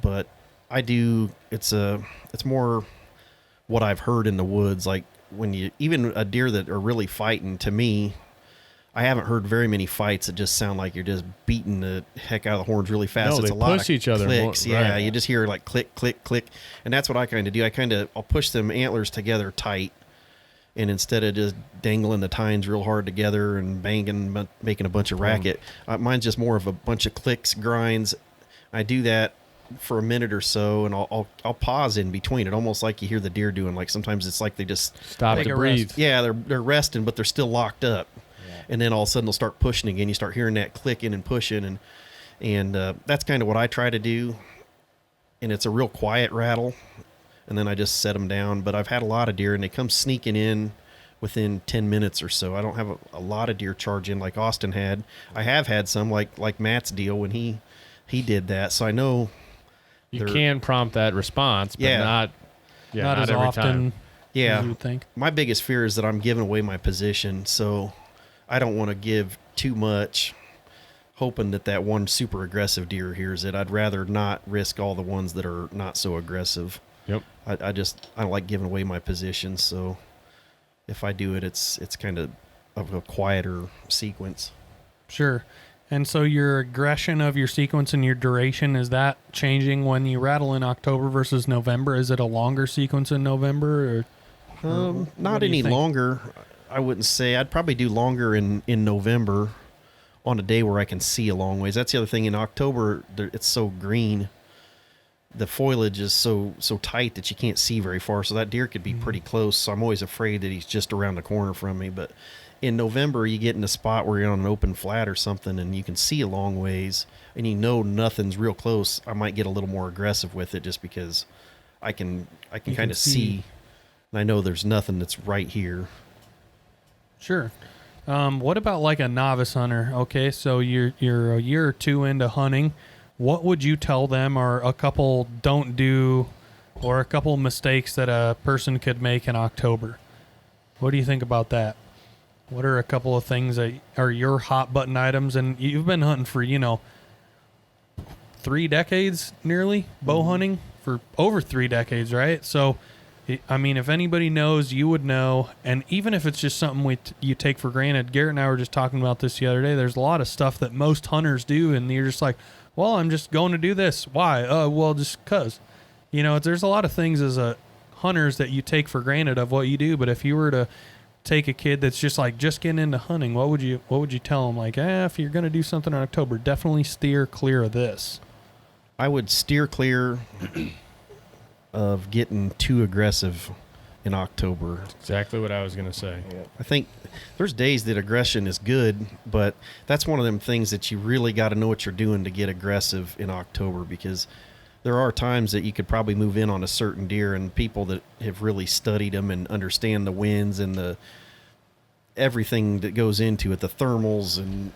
But I do. It's more what I've heard in the woods. Like even a deer that are really fighting, to me, I haven't heard very many fights that just sound like you're just beating the heck out of the horns really fast. No, it's they a lot push of each other clicks. more, Yeah, right. you just hear like click, click, click, and that's what I kind of do. I'll push them antlers together tight, and instead of just dangling the tines real hard together and banging, making a bunch of racket, mine's just more of a bunch of clicks, grinds. I do that for a minute or so, and I'll pause in between it, almost like you hear the deer doing. Like sometimes it's like they just stop Take to a breathe. rest. Yeah, they're resting, but they're still locked up. And then all of a sudden they'll start pushing again. You start hearing that clicking and pushing, and that's kind of what I try to do. And it's a real quiet rattle, and then I just set them down. But I've had a lot of deer, and they come sneaking in within 10 minutes or so. I don't have a lot of deer charge in like Austin had. I have had some like Matt's deal when he did that. So I know You can prompt that response, but not as every often time. Yeah. as you would think. My biggest fear is that I'm giving away my position, so I don't want to give too much, hoping that one super aggressive deer hears it. I'd rather not risk all the ones that are not so aggressive. Yep. I don't like giving away my position, so if I do it, it's kind of a quieter sequence. Sure. And so your aggression of your sequence and your duration, is that changing when you rattle in October versus November? Is it a longer sequence in November? Or Not do you any think? longer. I wouldn't say. I'd probably do longer in November on a day where I can see a long ways. That's the other thing. In October, it's so green. The foliage is so tight that you can't see very far. So that deer could be pretty close. So I'm always afraid that he's just around the corner from me. But in November, you get in a spot where you're on an open flat or something and you can see a long ways and you know nothing's real close. I might get a little more aggressive with it just because I can kind of see And I know there's nothing that's right here. Sure. What about like a novice hunter? Okay, so you're a year or two into hunting. What would you tell them are a couple don't do or a couple mistakes that a person could make in October? What do you think about that? What are a couple of things that are your hot button items? And you've been hunting for, 3 decades nearly, bow hunting for over 3 decades, right? So, I mean, if anybody knows, you would know. And even if it's just something you take for granted, Garrett and I were just talking about this the other day. There's a lot of stuff that most hunters do, and you're just like, well, I'm just going to do this. Why? Well, just because. There's a lot of things as a hunters that you take for granted of what you do. But if you were to take a kid that's just getting into hunting, what would you tell them? Like, if you're going to do something in October, definitely steer clear of this. I would steer clear of getting too aggressive in October. Exactly what I was going to say. I think there's days that aggression is good, but that's one of them things that you really got to know what you're doing to get aggressive in October, because there are times that you could probably move in on a certain deer, and people that have really studied them and understand the winds and the everything that goes into it, the thermals and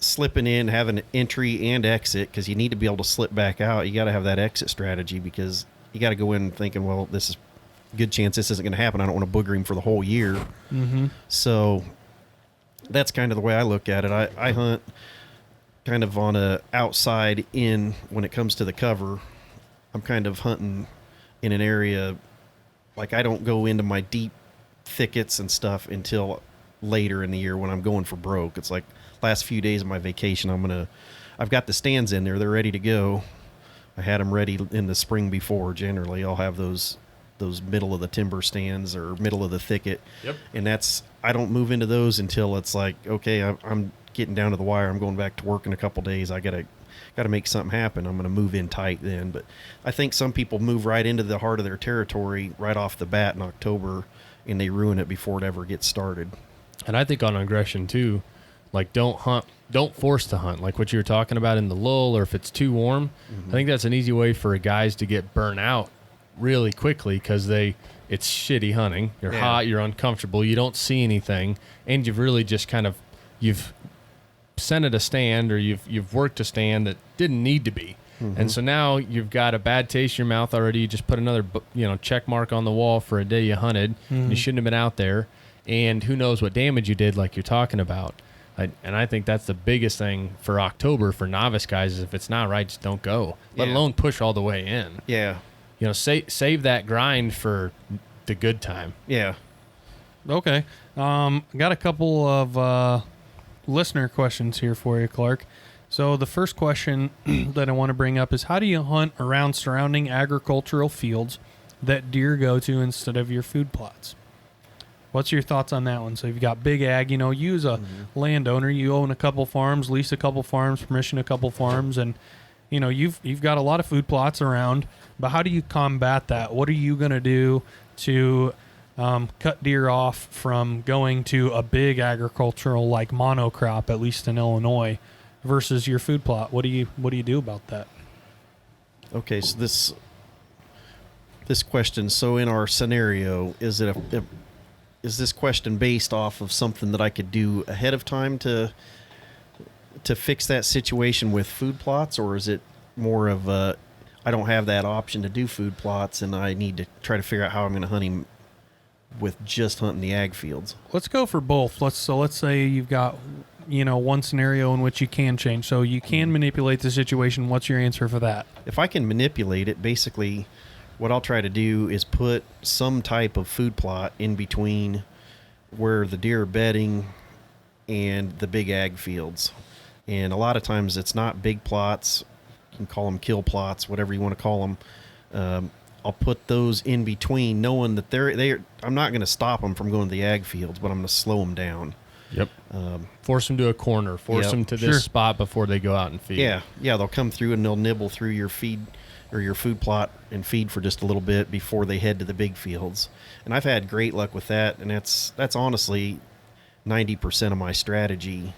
slipping in, having entry and exit, because you need to be able to slip back out. You got to have that exit strategy, because you got to go in thinking, well, this is a good chance this isn't going to happen. I don't want to booger him for the whole year. Mm-hmm. So that's kind of the way I look at it. I hunt kind of on a outside in when it comes to the cover. I'm kind of hunting in an area, like I don't go into my deep thickets and stuff until later in the year when I'm going for broke. It's like last few days of my vacation, I've got the stands in there. They're ready to go. I had them ready in the spring before. Generally, I'll have those middle of the timber stands or middle of the thicket. Yep. And I don't move into those until it's like, okay, I'm getting down to the wire. I'm going back to work in a couple days. I gotta make something happen. I'm gonna move in tight then. But I think some people move right into the heart of their territory right off the bat in October, and they ruin it before it ever gets started. And I think on aggression too, like don't force to hunt, like what you were talking about in the lull, or if it's too warm. I think that's an easy way for guys to get burnt out really quickly, because it's shitty hunting. You're hot, you're uncomfortable, you don't see anything, and you've really just you've scented a stand, or you've worked a stand that didn't need to be. And so now you've got a bad taste in your mouth already. You just put another check mark on the wall for a day you hunted. And you shouldn't have been out there, and who knows what damage you did, like you're talking about. And I think that's the biggest thing for October for novice guys is if it's not right, just don't go. Let alone push all the way in. Yeah. Save that grind for the good time. Yeah. Okay. Got a couple of listener questions here for you, Clark. So the first question that I want to bring up is, how do you hunt around surrounding agricultural fields that deer go to instead of your food plots? What's your thoughts on that one? So you've got big ag, you as a landowner, you own a couple farms, lease a couple farms, permission a couple farms, and you've got a lot of food plots around, but how do you combat that? What are you going to do to cut deer off from going to a big agricultural like monocrop, at least in Illinois, versus your food plot? What do you do about that? Okay, so this question, so in our scenario, is this question based off of something that I could do ahead of time to fix that situation with food plots, or is it more of I don't have that option to do food plots and I need to try to figure out how I'm going to hunt him with just hunting the ag fields? Let's go for both. Let's say you've got one scenario in which you can change, so you can manipulate the situation. What's your answer for that? If I can manipulate it, basically what I'll try to do is put some type of food plot in between where the deer are bedding and the big ag fields. And a lot of times it's not big plots. You can call them kill plots, whatever you want to call them. I'll put those in between, knowing that I'm not going to stop them from going to the ag fields, but I'm going to slow them down. Yep. Force them to a corner. Force them to this spot before they go out and feed. Yeah. They'll come through and they'll nibble through your feed or your food plot and feed for just a little bit before they head to the big fields. And I've had great luck with that, and that's honestly 90% of my strategy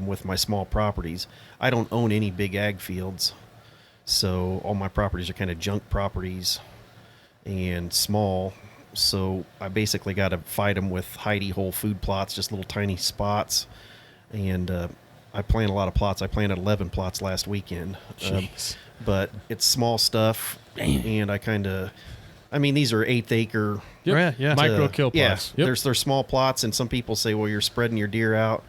with my small properties. I don't own any big ag fields, so all my properties are kind of junk properties and small. So I basically got to fight them with hidey hole food plots, just little tiny spots. And I plant a lot of plots. I planted 11 plots last weekend. But it's small stuff. And I mean, these are 1/8 acre. Yep. Yeah. Micro kill plots. Yeah, they're small plots, and some people say, well, you're spreading your deer out.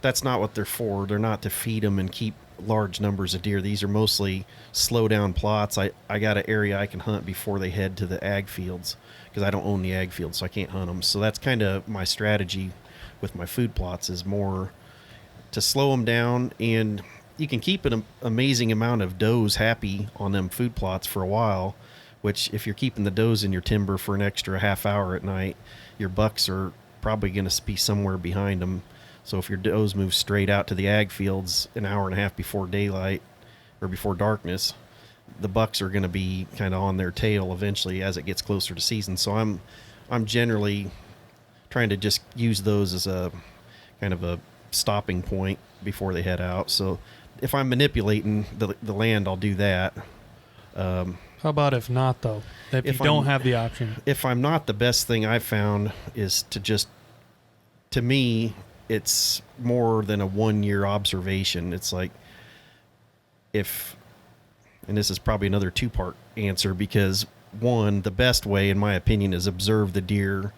That's not what they're for. They're not to feed them and keep large numbers of deer. These are mostly slow down plots. I got an area I can hunt before they head to the ag fields, because I don't own the ag fields, so I can't hunt them. So that's kind of my strategy with my food plots, is more to slow them down, and you can keep an amazing amount of does happy on them food plots for a while, which if you're keeping the does in your timber for an extra half hour at night, your bucks are probably going to be somewhere behind them. So if your does move straight out to the ag fields an hour and a half before daylight or before darkness, the bucks are going to be kind of on their tail eventually as it gets closer to season. So I'm generally trying to just use those as a kind of a stopping point before they head out. So if I'm manipulating the land, I'll do that. How about if not, though? If you don't have the option? If I'm not, the best thing I've found is to me, it's more than a 1-year observation. It's like and this is probably another 2-part answer, because one, the best way, in my opinion, is observe the deer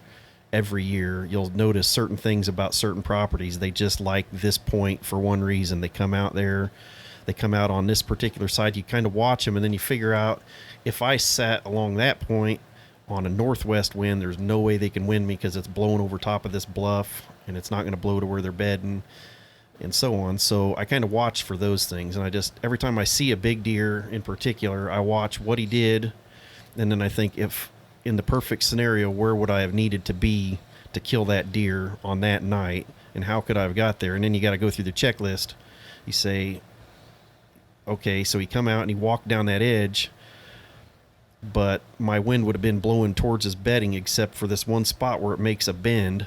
every year. You'll notice certain things about certain properties. They just like this point for one reason. They come out there. They come out on this particular side. You kind of watch them, and then you figure out, if I sat along that point on a northwest wind, there's no way they can win me, because it's blowing over top of this bluff, and it's not going to blow to where they're bedding, and so on. So I kind of watch for those things, and every time I see a big deer in particular, I watch what he did, and then I think, if in the perfect scenario, where would I have needed to be to kill that deer on that night, and how could I have got there? And then you got to go through the checklist. You say, okay, so he come out and he walked down that edge, but my wind would have been blowing towards his bedding, except for this one spot where it makes a bend.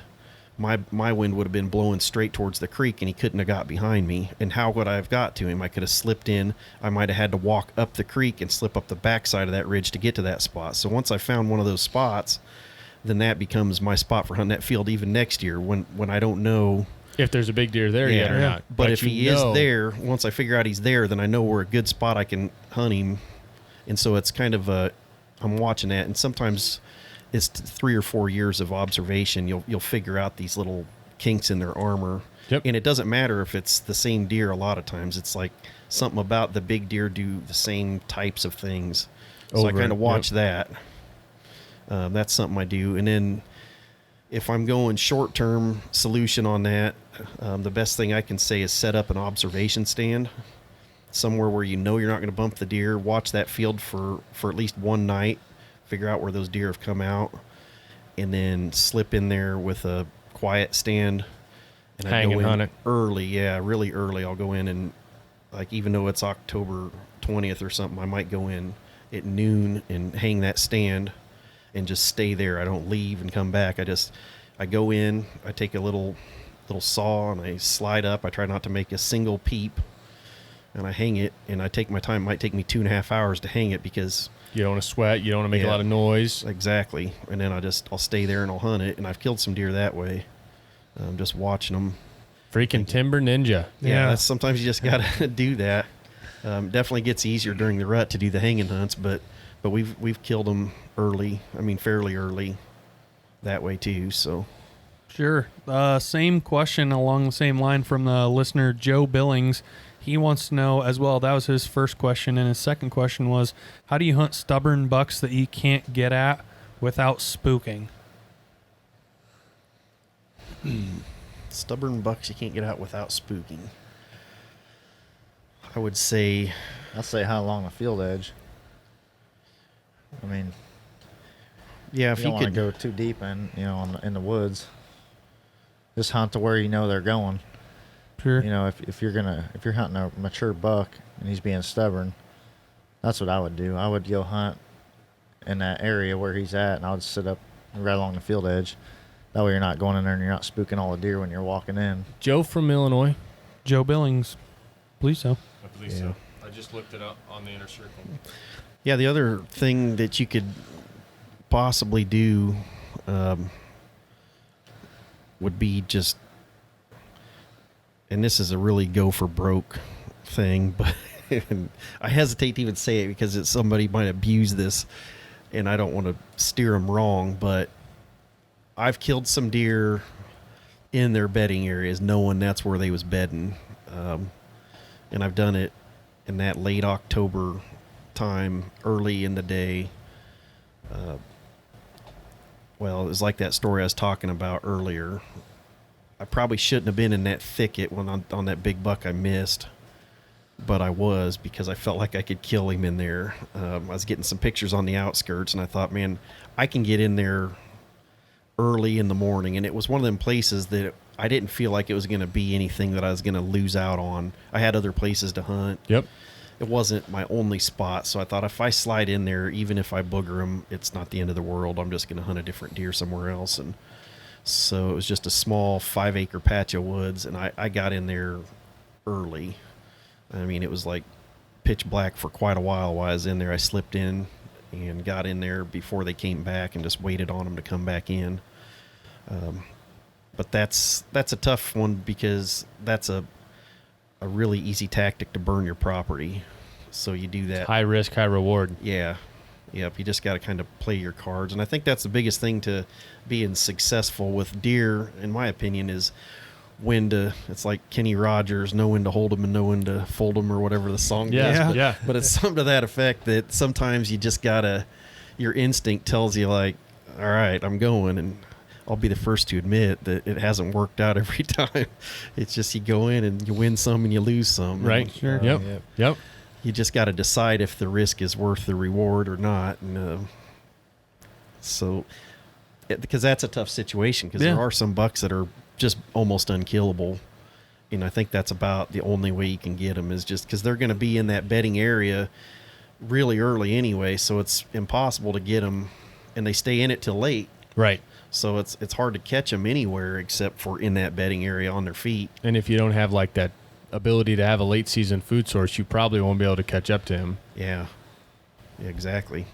My wind would have been blowing straight towards the creek, and he couldn't have got behind me. And how would I have got to him? I could have slipped in. I might have had to walk up the creek and slip up the backside of that ridge to get to that spot. So once I found one of those spots, then that becomes my spot for hunting that field even next year, when I don't know if there's a big deer there yet or not. But if he is there, once I figure out he's there, then I know where a good spot I can hunt him. And so it's kind of I'm watching that, and sometimes it's 3 or 4 years of observation. You'll figure out these little kinks in their armor. Yep. And it doesn't matter if it's the same deer. A lot of times it's like something about the big deer do the same types of things. So I kind of watch that. That's something I do. And then if I'm going short-term solution on that, the best thing I can say is set up an observation stand somewhere where you know you're not going to bump the deer. Watch that field for at least one night. Figure out where those deer have come out, and then slip in there with a quiet stand. And I go in early, really early. I'll go in, and like, even though it's October 20th or something, I might go in at noon and hang that stand and just stay there. I don't leave and come back. I go in, I take a little saw, and I slide up. I try not to make a single peep, and I hang it, and I take my time. It might take me 2.5 hours to hang it, because you don't want to sweat. You don't want to make a lot of noise. Exactly. And then I'll stay there and I'll hunt it. And I've killed some deer that way. Just watching them. Freaking timber ninja. Yeah. Sometimes you just got to do that. Definitely gets easier during the rut to do the hanging hunts, but we've killed them early. I mean, fairly early that way too. So. Sure. Same question along the same line from the listener, Joe Billings. He wants to know as well. That was his first question. And his second question was, how do you hunt stubborn bucks that you can't get at without spooking? Stubborn bucks you can't get out without spooking. I would say... I'd say hunt along the field edge. I mean... Yeah, if you don't want to go too deep in the woods. Just hunt to where you know they're going. Sure. If you're hunting a mature buck and he's being stubborn, that's what I would do. I would go hunt in that area where he's at, and I would sit up right along the field edge. That way you're not going in there and you're not spooking all the deer when you're walking in. Joe from Illinois. Joe Billings. Believe so. I believe so. I just looked it up on the inner circle. Yeah, the other thing that you could possibly do would be just, and this is a really go for broke thing, but I hesitate to even say it because somebody might abuse this, and I don't want to steer them wrong, but I've killed some deer in their bedding areas knowing that's where they was bedding, and I've done it in that late October time, early in the day. Well, it was like that story I was talking about earlier. I probably shouldn't have been in that thicket when on that big buck I missed, but I was, because I felt like I could kill him in there. I was getting some pictures on the outskirts, and I thought, man, I can get in there early in the morning. And it was one of them places that I didn't feel like it was going to be anything that I was going to lose out on. I had other places to hunt. Yep. It wasn't my only spot, so I thought if I slide in there, even if I booger him, it's not the end of the world. I'm just going to hunt a different deer somewhere else. And so it was just a small 5-acre patch of woods, and I got in there early. I mean, it was like pitch black for quite a while I was in there. I slipped in and got in there before they came back and just waited on them to come back in. But that's a tough one, because that's a really easy tactic to burn your property. So you do that. High risk, high reward. Yeah. Yep. You just got to kind of play your cards. And I think that's the biggest thing to being successful with deer, in my opinion, is when to, it's like Kenny Rogers, know when to hold them and know when to fold them, or whatever the song is. Yeah. But it's something to that effect, that sometimes you just got to, your instinct tells you, like, all right, I'm going. And I'll be the first to admit that it hasn't worked out every time. It's just you go in and you win some and you lose some. Right. And, Sure. Yep. you just got to decide if the risk is worth the reward or not. And because that's a tough situation, because there are some bucks that are just almost unkillable. And I think that's about the only way you can get them, is just because they're going to be in that bedding area really early anyway. So it's impossible to get them, and they stay in it till late. Right. So it's hard to catch them anywhere except for in that bedding area on their feet. And if you don't have like that ability to have a late season food source, you probably won't be able to catch up to him. Yeah, exactly.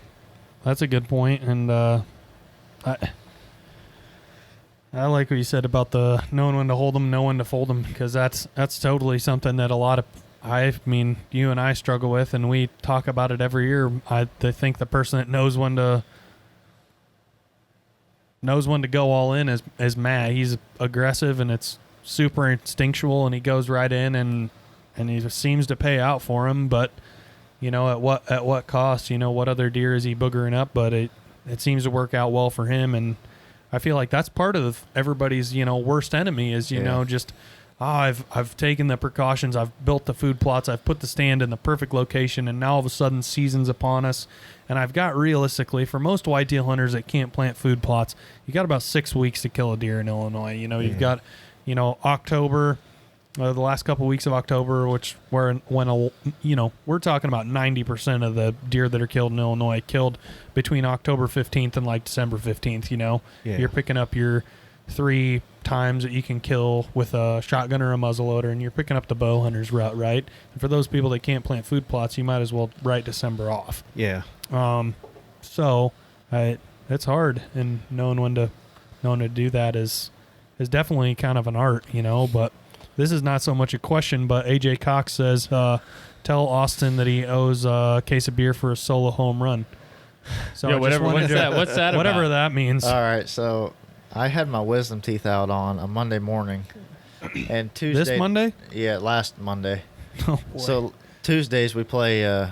That's a good point. And I like what you said about the knowing when to hold them, know when to fold them, because that's totally something that a lot of, I mean, you and I struggle with, and we talk about it every year. I think the person that knows when to go all in is Matt. He's aggressive, and it's super instinctual, and he goes right in, and he just seems to pay out for him. But at what cost? What other deer is he boogering up? But it seems to work out well for him, and I feel like that's part of everybody's worst enemy is just I've taken the precautions, I've built the food plots, I've put the stand in the perfect location, and now all of a sudden season's upon us. And I've got, realistically, for most whitetail hunters that can't plant food plots, you got about 6 weeks to kill a deer in Illinois. You've got October, the last couple of weeks of October, we're talking about 90% of the deer that are killed in Illinois killed between October 15th and like December 15th. You're picking up your 3 times that you can kill with a shotgun or a muzzleloader, and you're picking up the bow hunter's route, right? And for those people that can't plant food plots, you might as well write December off. Yeah. So it's hard, and knowing when to do that is definitely kind of an art, but this is not so much a question. But AJ Cox says, tell Austin that he owes a case of beer for a solo home run. So Yeah, whatever. What's that about? Whatever that means. All right, so I had my wisdom teeth out on a Monday morning, and Tuesday. This Monday? Yeah, last Monday. Oh, boy. So Tuesdays we play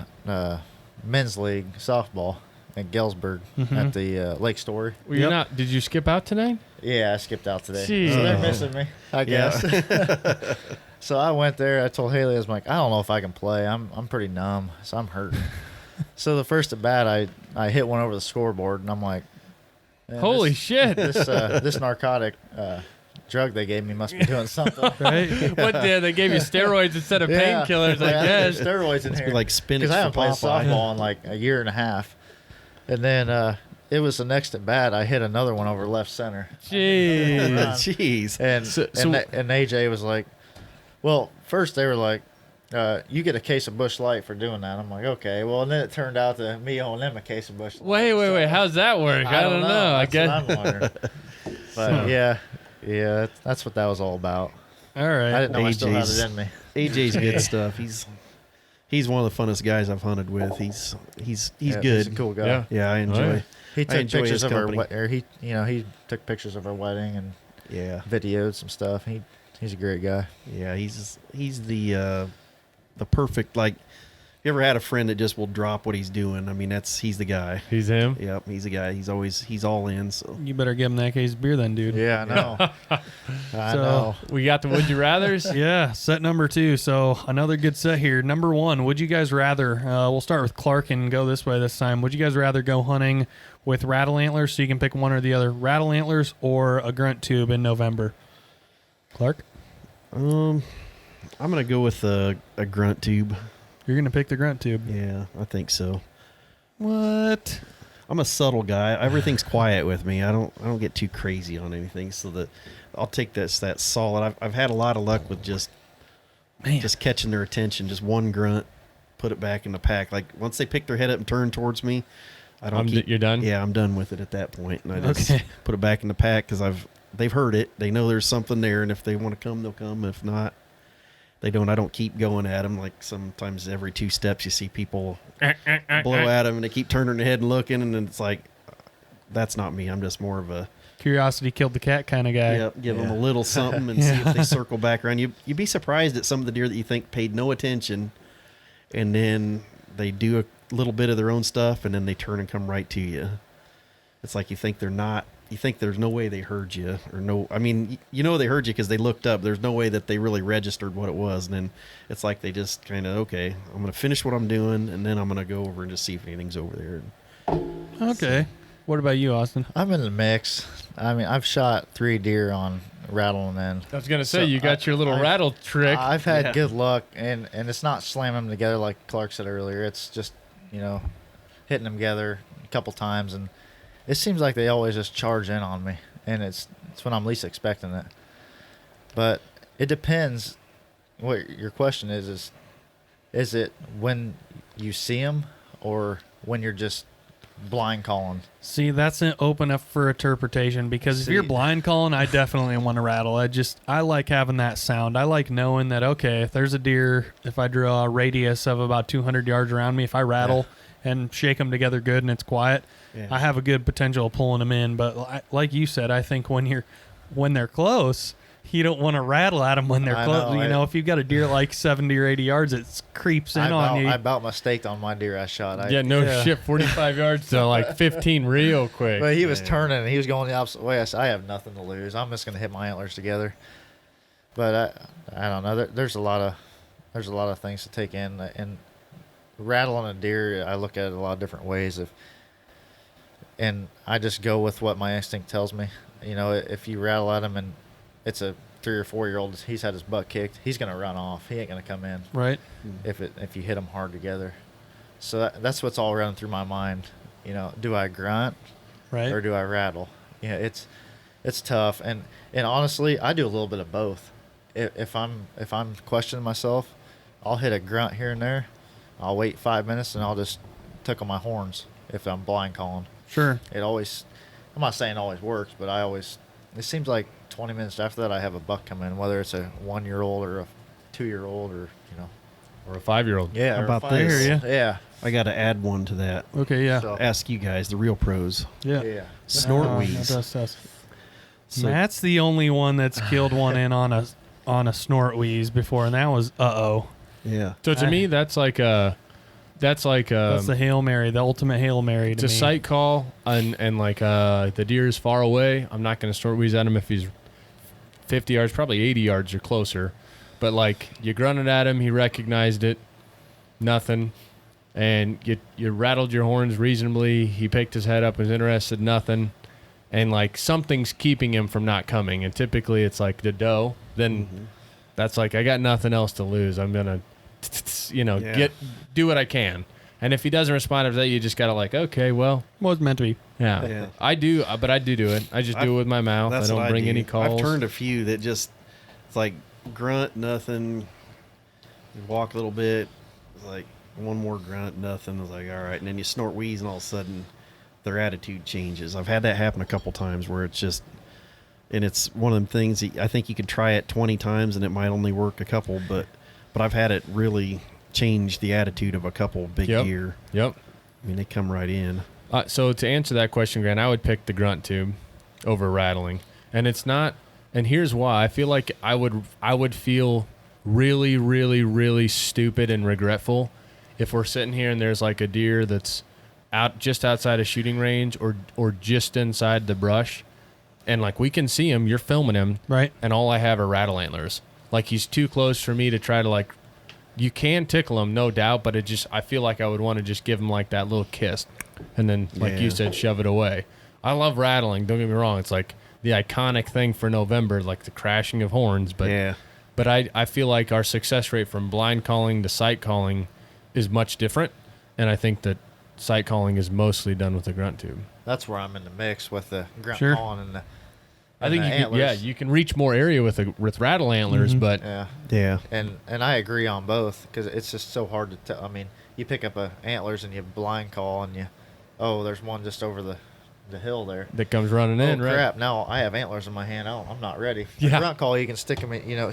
men's league softball in Galesburg at the Lake Story. Well, you're not. Did you skip out today? Yeah, I skipped out today. Jeez. So they're missing me, I guess. So I went there. I told Haley, I was like, I don't know if I can play. I'm pretty numb, so I'm hurting. So the first at bat, I hit one over the scoreboard, and I'm like, man, Holy shit! This narcotic drug they gave me must be doing something. Right? What did they gave you steroids instead of painkillers? I guess. There's steroids in Must here. be like spinach Because I haven't for played Popeye. softball in like a year and a half. And then it was the next at bat. I hit another one over left center. Jeez. Jeez. And So- and AJ was like, well, first they were like, You get a case of Busch Light for doing that. I'm like, okay. Well, and then it turned out to me owing them a case of Busch Light. Wait. How's that work? I don't know. I guess. That's what I'm wondering. But yeah, that's what that was all about. All right. I didn't know I still had it in me. AJ's good stuff. He's one of the funnest guys I've hunted with. He's good. He's a cool guy. Yeah, I enjoy. Oh, yeah. He took enjoy pictures his of company. he took pictures of our wedding and Yeah, videoed some stuff. He's a great guy. yeah. He's the perfect, like. You ever had a friend that just will drop what he's doing? I mean, he's the guy. He's him. Yep, he's the guy. He's all in. So You better give him that case of beer then, dude. Yeah, I know. I know. We got the would you rather's. Yeah, set number 2. So another good set here. Number 1, would you guys rather, we'll start with Clark and go this way this time. Would you guys rather go hunting with rattle antlers, so you can pick one or the other, rattle antlers or a grunt tube in November? Clark? I'm gonna go with a grunt tube. You're going to pick the grunt tube. Yeah, I think so. What? I'm a subtle guy. Everything's quiet with me. I don't get too crazy on anything. So that I'll take that solid. I've had a lot of luck with just catching their attention. Just one grunt, put it back in the pack. Like once they pick their head up and turn towards me, I don't. You're done. Yeah, I'm done with it at that point, and I just put it back in the pack because they've heard it. They know there's something there, and if they want to come, they'll come. If not, they don't. I don't keep going at them. Like sometimes every 2 steps you see people blow at them and they keep turning their head and looking, and then it's like, that's not me. I'm just more of a Curiosity killed the cat kind of guy. yep, give them a little something and see if they circle back around. You'd be surprised at some of the deer that you think paid no attention, and then they do a little bit of their own stuff, and then they turn and come right to you. It's like you think there's no way they heard you, or no. I mean, they heard you because they looked up. There's no way that they really registered what it was, and then it's like they just kind of, okay, I'm gonna finish what I'm doing, and then I'm gonna go over and just see if anything's over there. Okay. What about you, Austin? I'm in the mix. I mean, I've shot 3 deer on rattling in. I was gonna say So you got your little rattle trick. I've had good luck, and it's not slamming them together like Clark said earlier. It's just hitting them together a couple times, and it seems like they always just charge in on me, and it's when I'm least expecting it. But it depends. What your question is it when you see them or when you're just blind calling? See, that's an open up for interpretation, because if you're blind calling, I definitely want to rattle. I like having that sound. I like knowing that, okay, if there's a deer, if I draw a radius of about 200 yards around me, if I rattle and shake them together good and it's quiet, I have a good potential of pulling them in. But like you said, I think when they're close, you don't want to rattle at them when they're close. If you've got a deer like 70 or 80 yards, it creeps in on you. I about mistaked on my deer I shot. Shit, 45 yards to like 15 real quick. But he was turning and he was going the opposite way. I said, I have nothing to lose. I'm just going to hit my antlers together. But I don't know. There's a lot of things to take in. And rattling a deer, I look at it a lot of different ways. And I just go with what my instinct tells me. If you rattle at him and it's a 3 or 4 year old, he's had his butt kicked, he's going to run off. He ain't going to come in. Right. If you hit him hard together. So that's what's all running through my mind. Do I grunt? Right. Or do I rattle? It's tough. And honestly, I do a little bit of both. If I'm questioning myself, I'll hit a grunt here and there. I'll wait 5 minutes and I'll just tickle my horns if I'm blind calling. Sure. I'm not saying it always works, but it seems like 20 minutes after that I have a buck come in, whether it's a 1-year-old or a 2-year-old or or a 5-year-old. Yeah. How about or a 5-year-old. this? Yeah. I got to add one to that. Okay, yeah. So- Ask you guys, the real pros. Yeah. Snort wheeze. That's So- Matt's the only one that's killed one in on a snort wheeze before, and that was Yeah. So to me, that's like that's the Hail Mary, the ultimate Hail Mary. It's a sight call, and like the deer is far away. I'm not going to snort wheeze at him if he's 50 yards, probably 80 yards or closer. But like you grunted at him, he recognized it, nothing, and you rattled your horns reasonably. He picked his head up, was interested, nothing, and like something's keeping him from not coming. And typically it's like the doe. Then that's like I got nothing else to lose. I'm gonna do what I can. And if he doesn't respond after that, you just gotta like, okay, well, was meant to be. yeah. I do, but I do it. I just do it with my mouth. I don't bring any calls. I've turned a few that just, it's like grunt, nothing. You walk a little bit, it's like one more grunt, nothing. I was like, all right. And then you snort wheeze, and all of a sudden their attitude changes. I've had that happen a couple times where it's just, and it's one of them things that I think you could try it 20 times and it might only work a couple, but I've had it really change the attitude of a couple big deer. Yep. I mean, they come right in. So to answer that question, Grant, I would pick the Grunt Tube over Rattling. And it's not, and here's why. I feel like I would feel really, really, really stupid and regretful if we're sitting here and there's like a deer that's out just outside of shooting range or just inside the brush, and like we can see him, you're filming him, right? And all I have are rattle antlers. Like he's too close for me to try to like. You can tickle him, no doubt, but I feel like I would want to just give him like that little kiss, and then like you said, shove it away. I love rattling. Don't get me wrong; it's like the iconic thing for November, like the crashing of horns. But but I feel like our success rate from blind calling to sight calling is much different, and I think that sight calling is mostly done with the Grunt Tube. That's where I'm in the mix with the grunt Sure. calling and the. I think antlers. you can reach more area with rattle antlers, but yeah, and I agree on both because it's just so hard to tell. I mean, you pick up antlers and you blind call and there's one just over the hill there that comes running in. Right? Crap! Now I have antlers in my hand. I'm not ready. Yeah. Grunt call, you can stick them,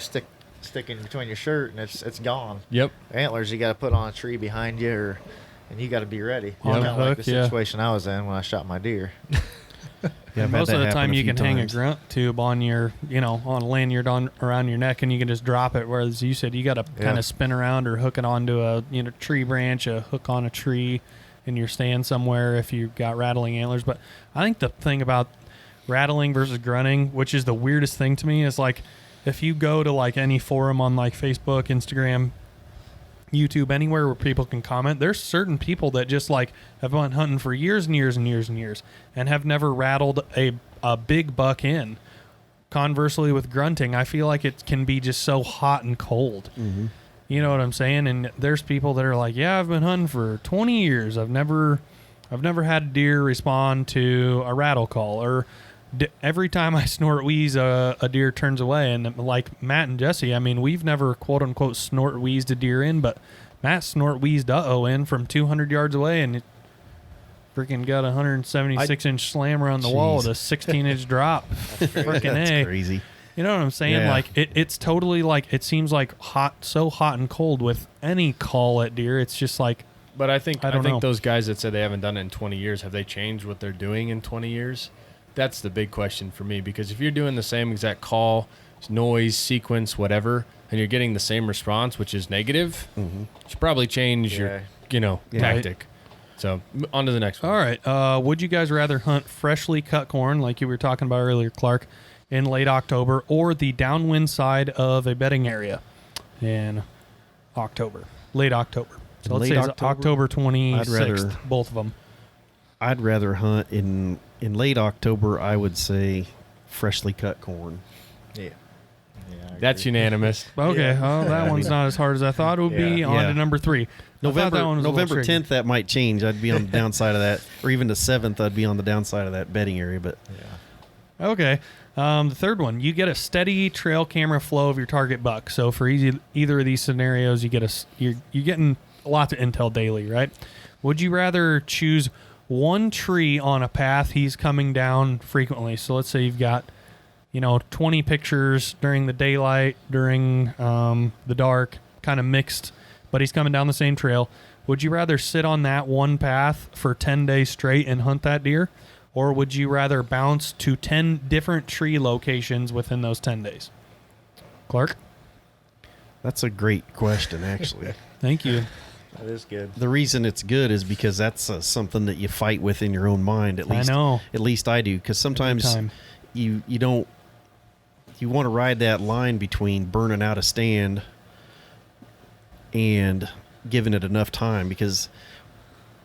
stick in between your shirt and it's gone. Yep. Antlers, you got to put on a tree behind you and you got to be ready. On Kind a of like hook, the situation I was in when I shot my deer. Yeah, Most of the time you can hang a times. grunt tube on your, on a lanyard around your neck, and you can just drop it. Whereas you said you got to kind of spin around or hook it onto a tree branch, a hook on a tree, and you're staying somewhere if you've got rattling antlers. But I think the thing about rattling versus grunting, which is the weirdest thing to me, is like if you go to like any forum on like Facebook, Instagram, YouTube, anywhere where people can comment, there's certain people that just like have been hunting for years and years and years and years and have never rattled a big buck in. Conversely, with grunting, I feel like it can be just so hot and cold. Mm-hmm. You know what I'm saying? And there's people that are like, yeah, I've been hunting for 20 years. I've never had a deer respond to a rattle call, or every time I snort wheeze, a deer turns away. And like Matt and Jesse, I mean, we've never quote unquote snort wheezed a deer in, but Matt snort wheezed in from 200 yards away, and it freaking got a 176-inch slammer on the wall with a 16-inch drop. Freaking That's crazy. You know what I'm saying? Yeah. Like it's totally like, it seems like so hot and cold with any call at deer. It's just like, but I think know. those guys that said they haven't done it in 20 years, have they changed what they're doing in 20 years? That's the big question for me, because if you're doing the same exact call, noise, sequence, whatever, and you're getting the same response, which is negative, you should probably change your, tactic. So on to the next one. all right. Would you guys rather hunt freshly cut corn, like you were talking about earlier, Clark, in late October, or the downwind side of a bedding area in October, late October? So let's say it's October 26th, both of them. I'd rather hunt in late October. I would say freshly cut corn. Yeah. That's unanimous. Okay, well, that one's not as hard as I thought it would be. On to number 3. November that one was a little tricky. 10th, that might change. I'd be on the downside of that, or even the 7th, I'd be on the downside of that bedding area. But Okay. The third one, you get a steady trail camera flow of your target buck. So for either of these scenarios, you're getting lots of intel daily, right? Would you rather choose one tree on a path he's coming down frequently? So let's say you've got 20 pictures during the daylight, during the dark, kind of mixed, but he's coming down the same trail. Would you rather sit on that one path for 10 days straight and hunt that deer? Or would you rather bounce to 10 different tree locations within those 10 days? Clark? that's a great question, actually. Thank you. That is good. The reason it's good is because that's something that you fight with in your own mind. At least, I know. At least I do, because sometimes you want to ride that line between burning out a stand and giving it enough time. Because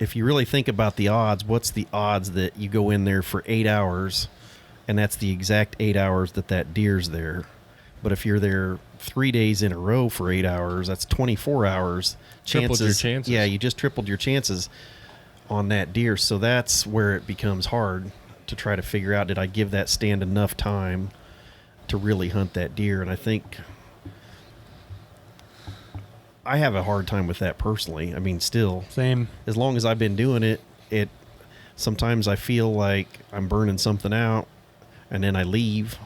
if you really think about the odds, what's the odds that you go in there for 8 hours, and that's the exact 8 hours that deer's there? But if you're there 3 days in a row for 8 hours, that's 24 hours. Tripled your chances. Yeah, you just tripled your chances on that deer. So that's where it becomes hard to try to figure out, did I give that stand enough time to really hunt that deer? And I think I have a hard time with that personally. I mean, still, Same. as long as I've been doing it, sometimes I feel like I'm burning something out, and then I leave.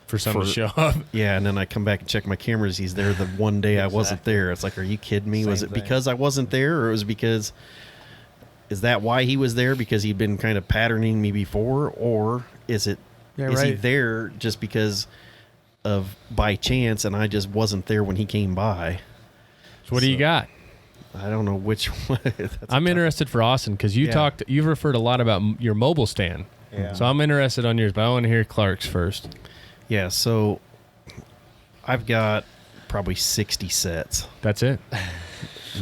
For someone to show up. Yeah, and then I come back and check my cameras. He's there the one day I wasn't there. It's like, are you kidding me? Was it because I wasn't there, or was it because... Is that why he was there? Because he'd been kind of patterning me before? Or is he there just because of by chance and I just wasn't there when he came by? So what do you got? I don't know which one. I'm interested for Austin because you've referred a lot about your mobile stand. Yeah. So I'm interested on yours, but I want to hear Clark's first. Yeah, so I've got probably 60 sets. That's it?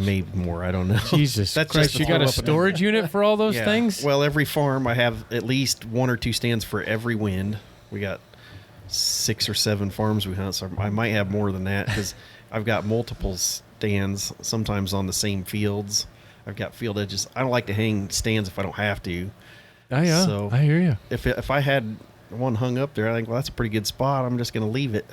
Maybe more, I don't know. Jesus That's Christ, just you got a storage unit for all those things? Well, every farm I have at least 1 or 2 stands for every wind. We got 6 or 7 farms we hunt, so I might have more than that because I've got multiple stands, sometimes on the same fields. I've got field edges. I don't like to hang stands if I don't have to. Oh, yeah, So I hear you. If I had one hung up there, I think, well, that's a pretty good spot. I'm just going to leave it.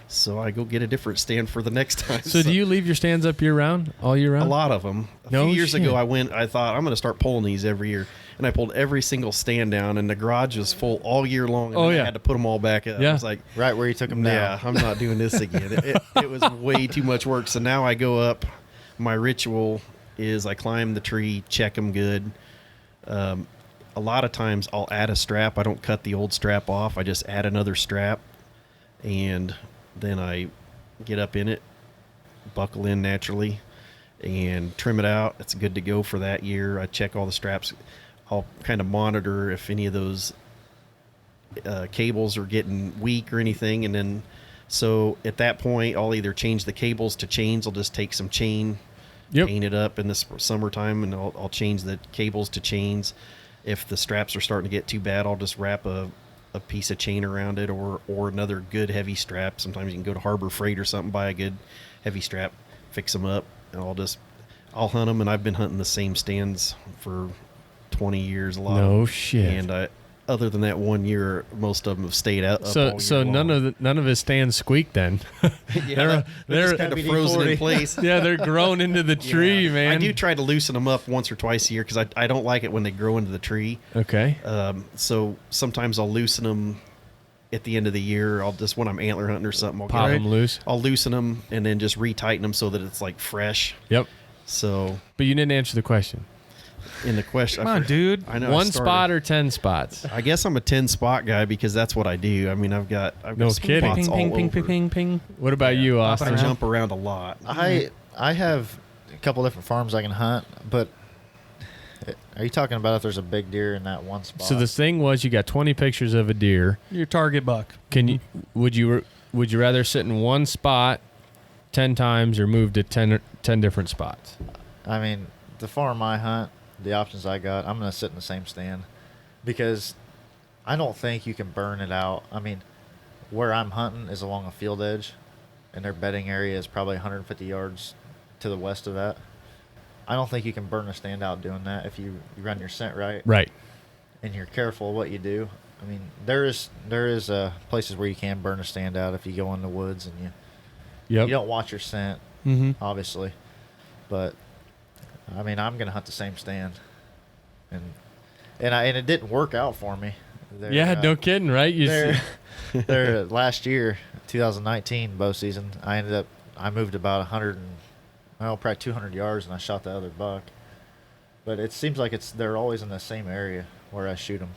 So I go get a different stand for the next time. So do you leave your stands up year-round, all year round? A lot of them. A few years ago, I thought, I'm going to start pulling these every year. And I pulled every single stand down, and the garage was full all year long. And I had to put them all back up. Yeah. I was like, Right where you took them down. yeah, I'm not doing this again. It was way too much work. So now I go up. My ritual is I climb the tree, check them good. A lot of times I'll add a strap. I don't cut the old strap off. I just add another strap. And then I get up in it, buckle in naturally, and trim it out. It's good to go for that year. I check all the straps. I'll kind of monitor if any of those cables are getting weak or anything. And then, so at that point, I'll either change the cables to chains. I'll just take some chain, paint it up in the summertime, and I'll change the cables to chains. If the straps are starting to get too bad, I'll just wrap a piece of chain around it or another good heavy strap. Sometimes you can go to Harbor Freight or something, buy a good heavy strap, fix them up, and I'll hunt them. And I've been hunting the same stands for 20 years. No shit. And other than that 1 year, most of them have stayed out. So none of his stands squeak then. Yeah, they're kind of frozen in place. Yeah, they're grown into the tree, man. I do try to loosen them up once or twice a year because I don't like it when they grow into the tree. Okay. So sometimes I'll loosen them at the end of the year. When I'm antler hunting or something, I'll pop them loose. I'll loosen them and then just retighten them so that it's like fresh. Yep. So. But you didn't answer the question. In the question, come on, dude. I know. One spot or 10 spots? I guess I'm a 10 spot guy because that's what I do. I mean, I've got no kidding. spots all over. Ping. What about you, Austin? I jump around a lot. I have a couple different farms I can hunt, but are you talking about if there's a big deer in that one spot? So the thing was, you got 20 pictures of a deer. Your target buck. Can you? Would you rather sit in one spot 10 times or move to 10 different spots? I mean, the farm I hunt, the options I got, I'm going to sit in the same stand because I don't think you can burn it out. I mean, where I'm hunting is along a field edge, and their bedding area is probably 150 yards to the west of that. I don't think you can burn a stand out doing that if you run your scent right. Right. And you're careful what you do. I mean, there is places where you can burn a stand out if you go in the woods and you don't watch your scent, obviously. But I mean, I'm gonna hunt the same stand, and it didn't work out for me. No kidding, right? There last year, 2019 bow season, I moved about probably 200 yards, and I shot the other buck. But it seems like they're always in the same area where I shoot them.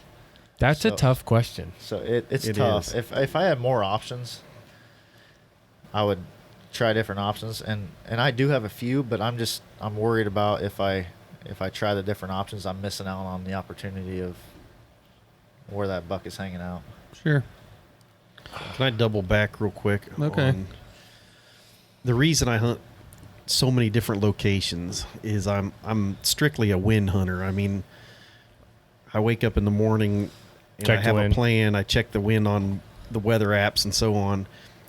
That's a tough question. So it's tough. If I had more options, I would try different options, and I do have a few, but I'm worried about if I try the different options, I'm missing out on the opportunity of where that buck is hanging out. Sure. Can I double back real quick? Okay. The reason I hunt so many different locations is I'm strictly a wind hunter. I mean, I wake up in the morning and I have a plan. I check the wind on the weather apps and so on.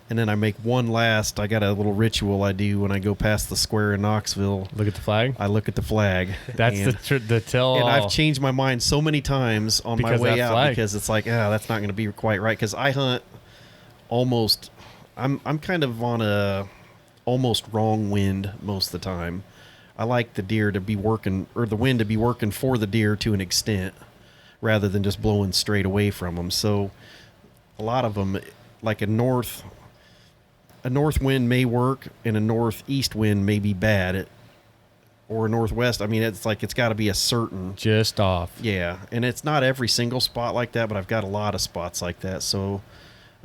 And then I make I got a little ritual I do when I go past the square in Knoxville. Look at the flag? I look at the flag. That's the tell. And I've changed my mind so many times on my way out because it's like, that's not going to be quite right. Because I hunt I'm kind of on a almost wrong wind most of the time. I like the deer to be working, or the wind to be working for the deer to an extent, rather than just blowing straight away from them. So a lot of them, like a north wind may work, and a northeast wind may be bad, or a northwest. I mean, it's like it's got to be a certain Just off. Yeah, and it's not every single spot like that, but I've got a lot of spots like that. So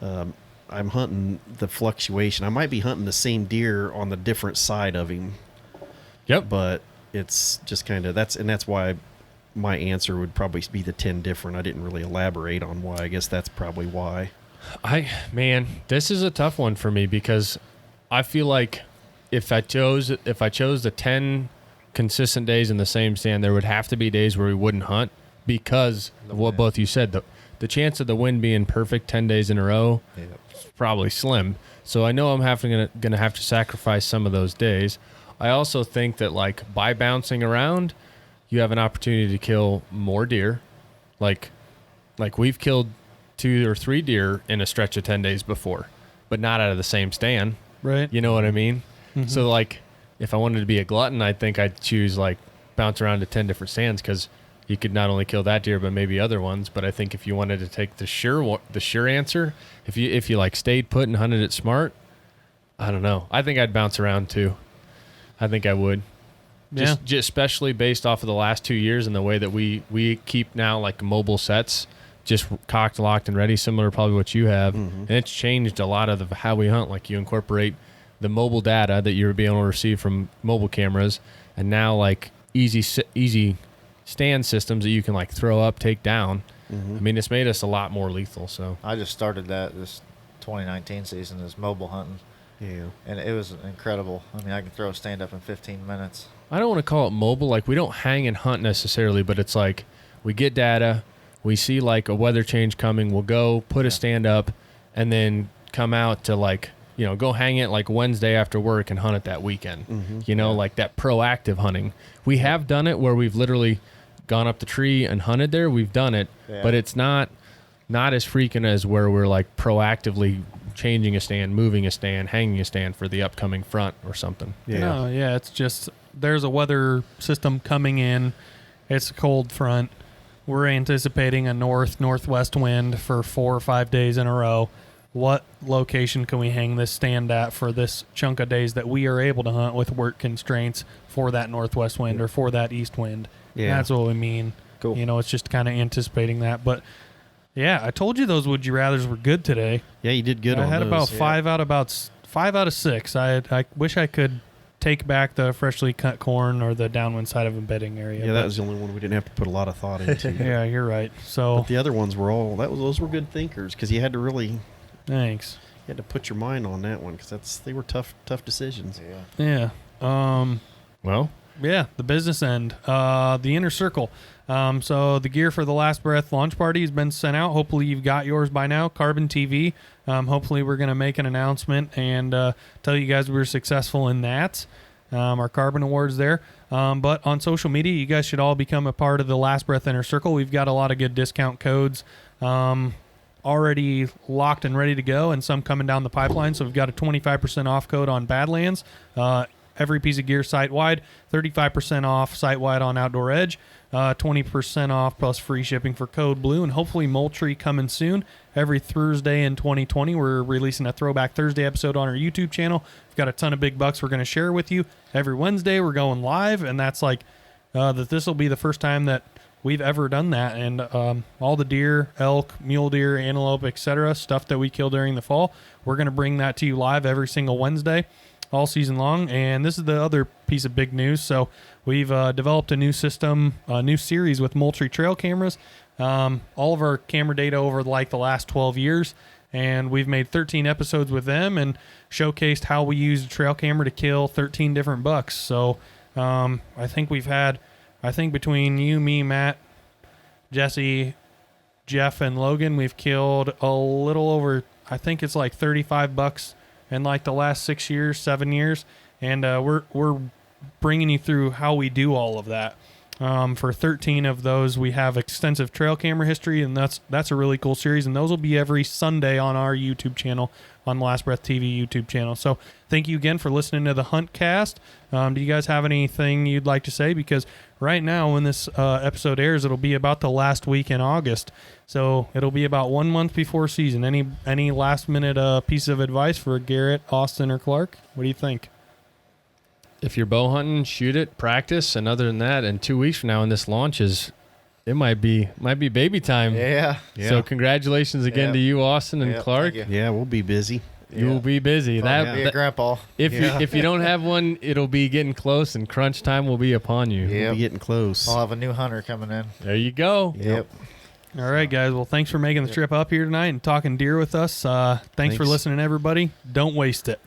I'm hunting the fluctuation. I might be hunting the same deer on the different side of him. Yep. But it's just kind of that's why my answer would probably be the 10 different. I didn't really elaborate on why. I guess that's probably why. This is a tough one for me because I feel like if I chose the 10 consistent days in the same stand, there would have to be days where we wouldn't hunt because of what both you said. The chance of the wind being perfect 10 days in a row is probably slim. So I know I'm gonna have to sacrifice some of those days. I also think that like by bouncing around, you have an opportunity to kill more deer. Like we've killed 2 or 3 deer in a stretch of 10 days before, but not out of the same stand. Right. You know what I mean? Mm-hmm. So like if I wanted to be a glutton, I think I'd choose like bounce around to 10 different stands because you could not only kill that deer, but maybe other ones. But I think if you wanted to take the sure answer, if you like stayed put and hunted it smart, I don't know. I think I'd bounce around too. I think I would. Yeah. Just especially based off of the last 2 years and the way that we keep now like mobile sets, just cocked, locked, and ready, similar to probably what you have. Mm-hmm. And it's changed a lot of how we hunt. Like you incorporate the mobile data that you're being able to receive from mobile cameras, and now like easy stand systems that you can like throw up, take down. Mm-hmm. I mean, it's made us a lot more lethal. So I just started that this 2019 season is mobile hunting. Yeah. And it was incredible. I mean, I can throw a stand up in 15 minutes. I don't want to call it mobile. Like we don't hang and hunt necessarily, but it's like we get data, we see like a weather change coming, we'll go put a stand up, and then come out to like, go hang it like Wednesday after work and hunt it that weekend. Mm-hmm. Like that proactive hunting. We have done it where we've literally gone up the tree and hunted there. We've done it, but it's not as frequent as where we're like proactively changing a stand, moving a stand, hanging a stand for the upcoming front or something. Yeah. No, yeah, it's just there's a weather system coming in. It's a cold front. We're anticipating a northwest wind for 4 or 5 days in a row. What location can we hang this stand at for this chunk of days that we are able to hunt with work constraints for that northwest wind or for that east wind? Yeah. That's what we mean. Cool. It's just kind of anticipating that. But yeah, I told you those would you rathers were good today. Yeah, you did good I on had those. about 5 out of 6. I wish I could take back the freshly cut corn or the downwind side of embedding area. Yeah, that was the only one we didn't have to put a lot of thought into. Yeah, you're right. So But the other ones were those were good thinkers because you had to really thanks. you had to put your mind on that one because they were tough decisions. Yeah. Yeah. Well, Yeah, the business end, the inner circle. So the gear for the Last Breath launch party has been sent out. Hopefully you've got yours by now. Carbon TV. Hopefully we're going to make an announcement and tell you guys we were successful in that. Our Carbon Awards there. But on social media, you guys should all become a part of the Last Breath Inner Circle. We've got a lot of good discount codes already locked and ready to go, and some coming down the pipeline. So we've got a 25% off code on Badlands. Every piece of gear site-wide, 35% off site-wide on Outdoor Edge, 20% off plus free shipping for Code Blue, and hopefully Moultrie coming soon. Every Thursday in 2020, we're releasing a Throwback Thursday episode on our YouTube channel. We've got a ton of big bucks we're going to share with you. Every Wednesday, we're going live, and that's like that this will be the first time that we've ever done that. And all the deer, elk, mule deer, antelope, etc., stuff that we kill during the fall, we're going to bring that to you live every single Wednesday all season long. And this is the other piece of big news. So we've developed a new system, a new series with Moultrie trail cameras. All of our camera data over like the last 12 years. And we've made 13 episodes with them and showcased how we use a trail camera to kill 13 different bucks. So I think between you, me, Matt, Jesse, Jeff, and Logan, we've killed a little over, I think it's like 35 bucks in like the last 6 years, 7 years. And we're bringing you through how we do all of that. For 13 of those, we have extensive trail camera history, and that's a really cool series. And those will be every Sunday on our YouTube channel, on the Last Breath TV YouTube channel. So thank you again for listening to the Huntcast. Do you guys have anything you'd like to say? Because right now, when this episode airs, it'll be about the last week in August. So it'll be about 1 month before season. Any last minute piece of advice for Garrett, Austin, or Clark? What do you think? If you're bow hunting, shoot it, practice, and other than that, and 2 weeks from now when this launches, it might be baby time. Yeah. So congratulations again to you, Austin and Clark. Yeah, we'll be busy. You will be busy. Be a grandpa. If you don't have one, it'll be getting close, and crunch time will be upon you. We'll be getting close. I'll have a new hunter coming in. There you go. Yep. All right, guys. Well, thanks for making the trip up here tonight and talking deer with us. Thanks for listening, everybody. Don't waste it.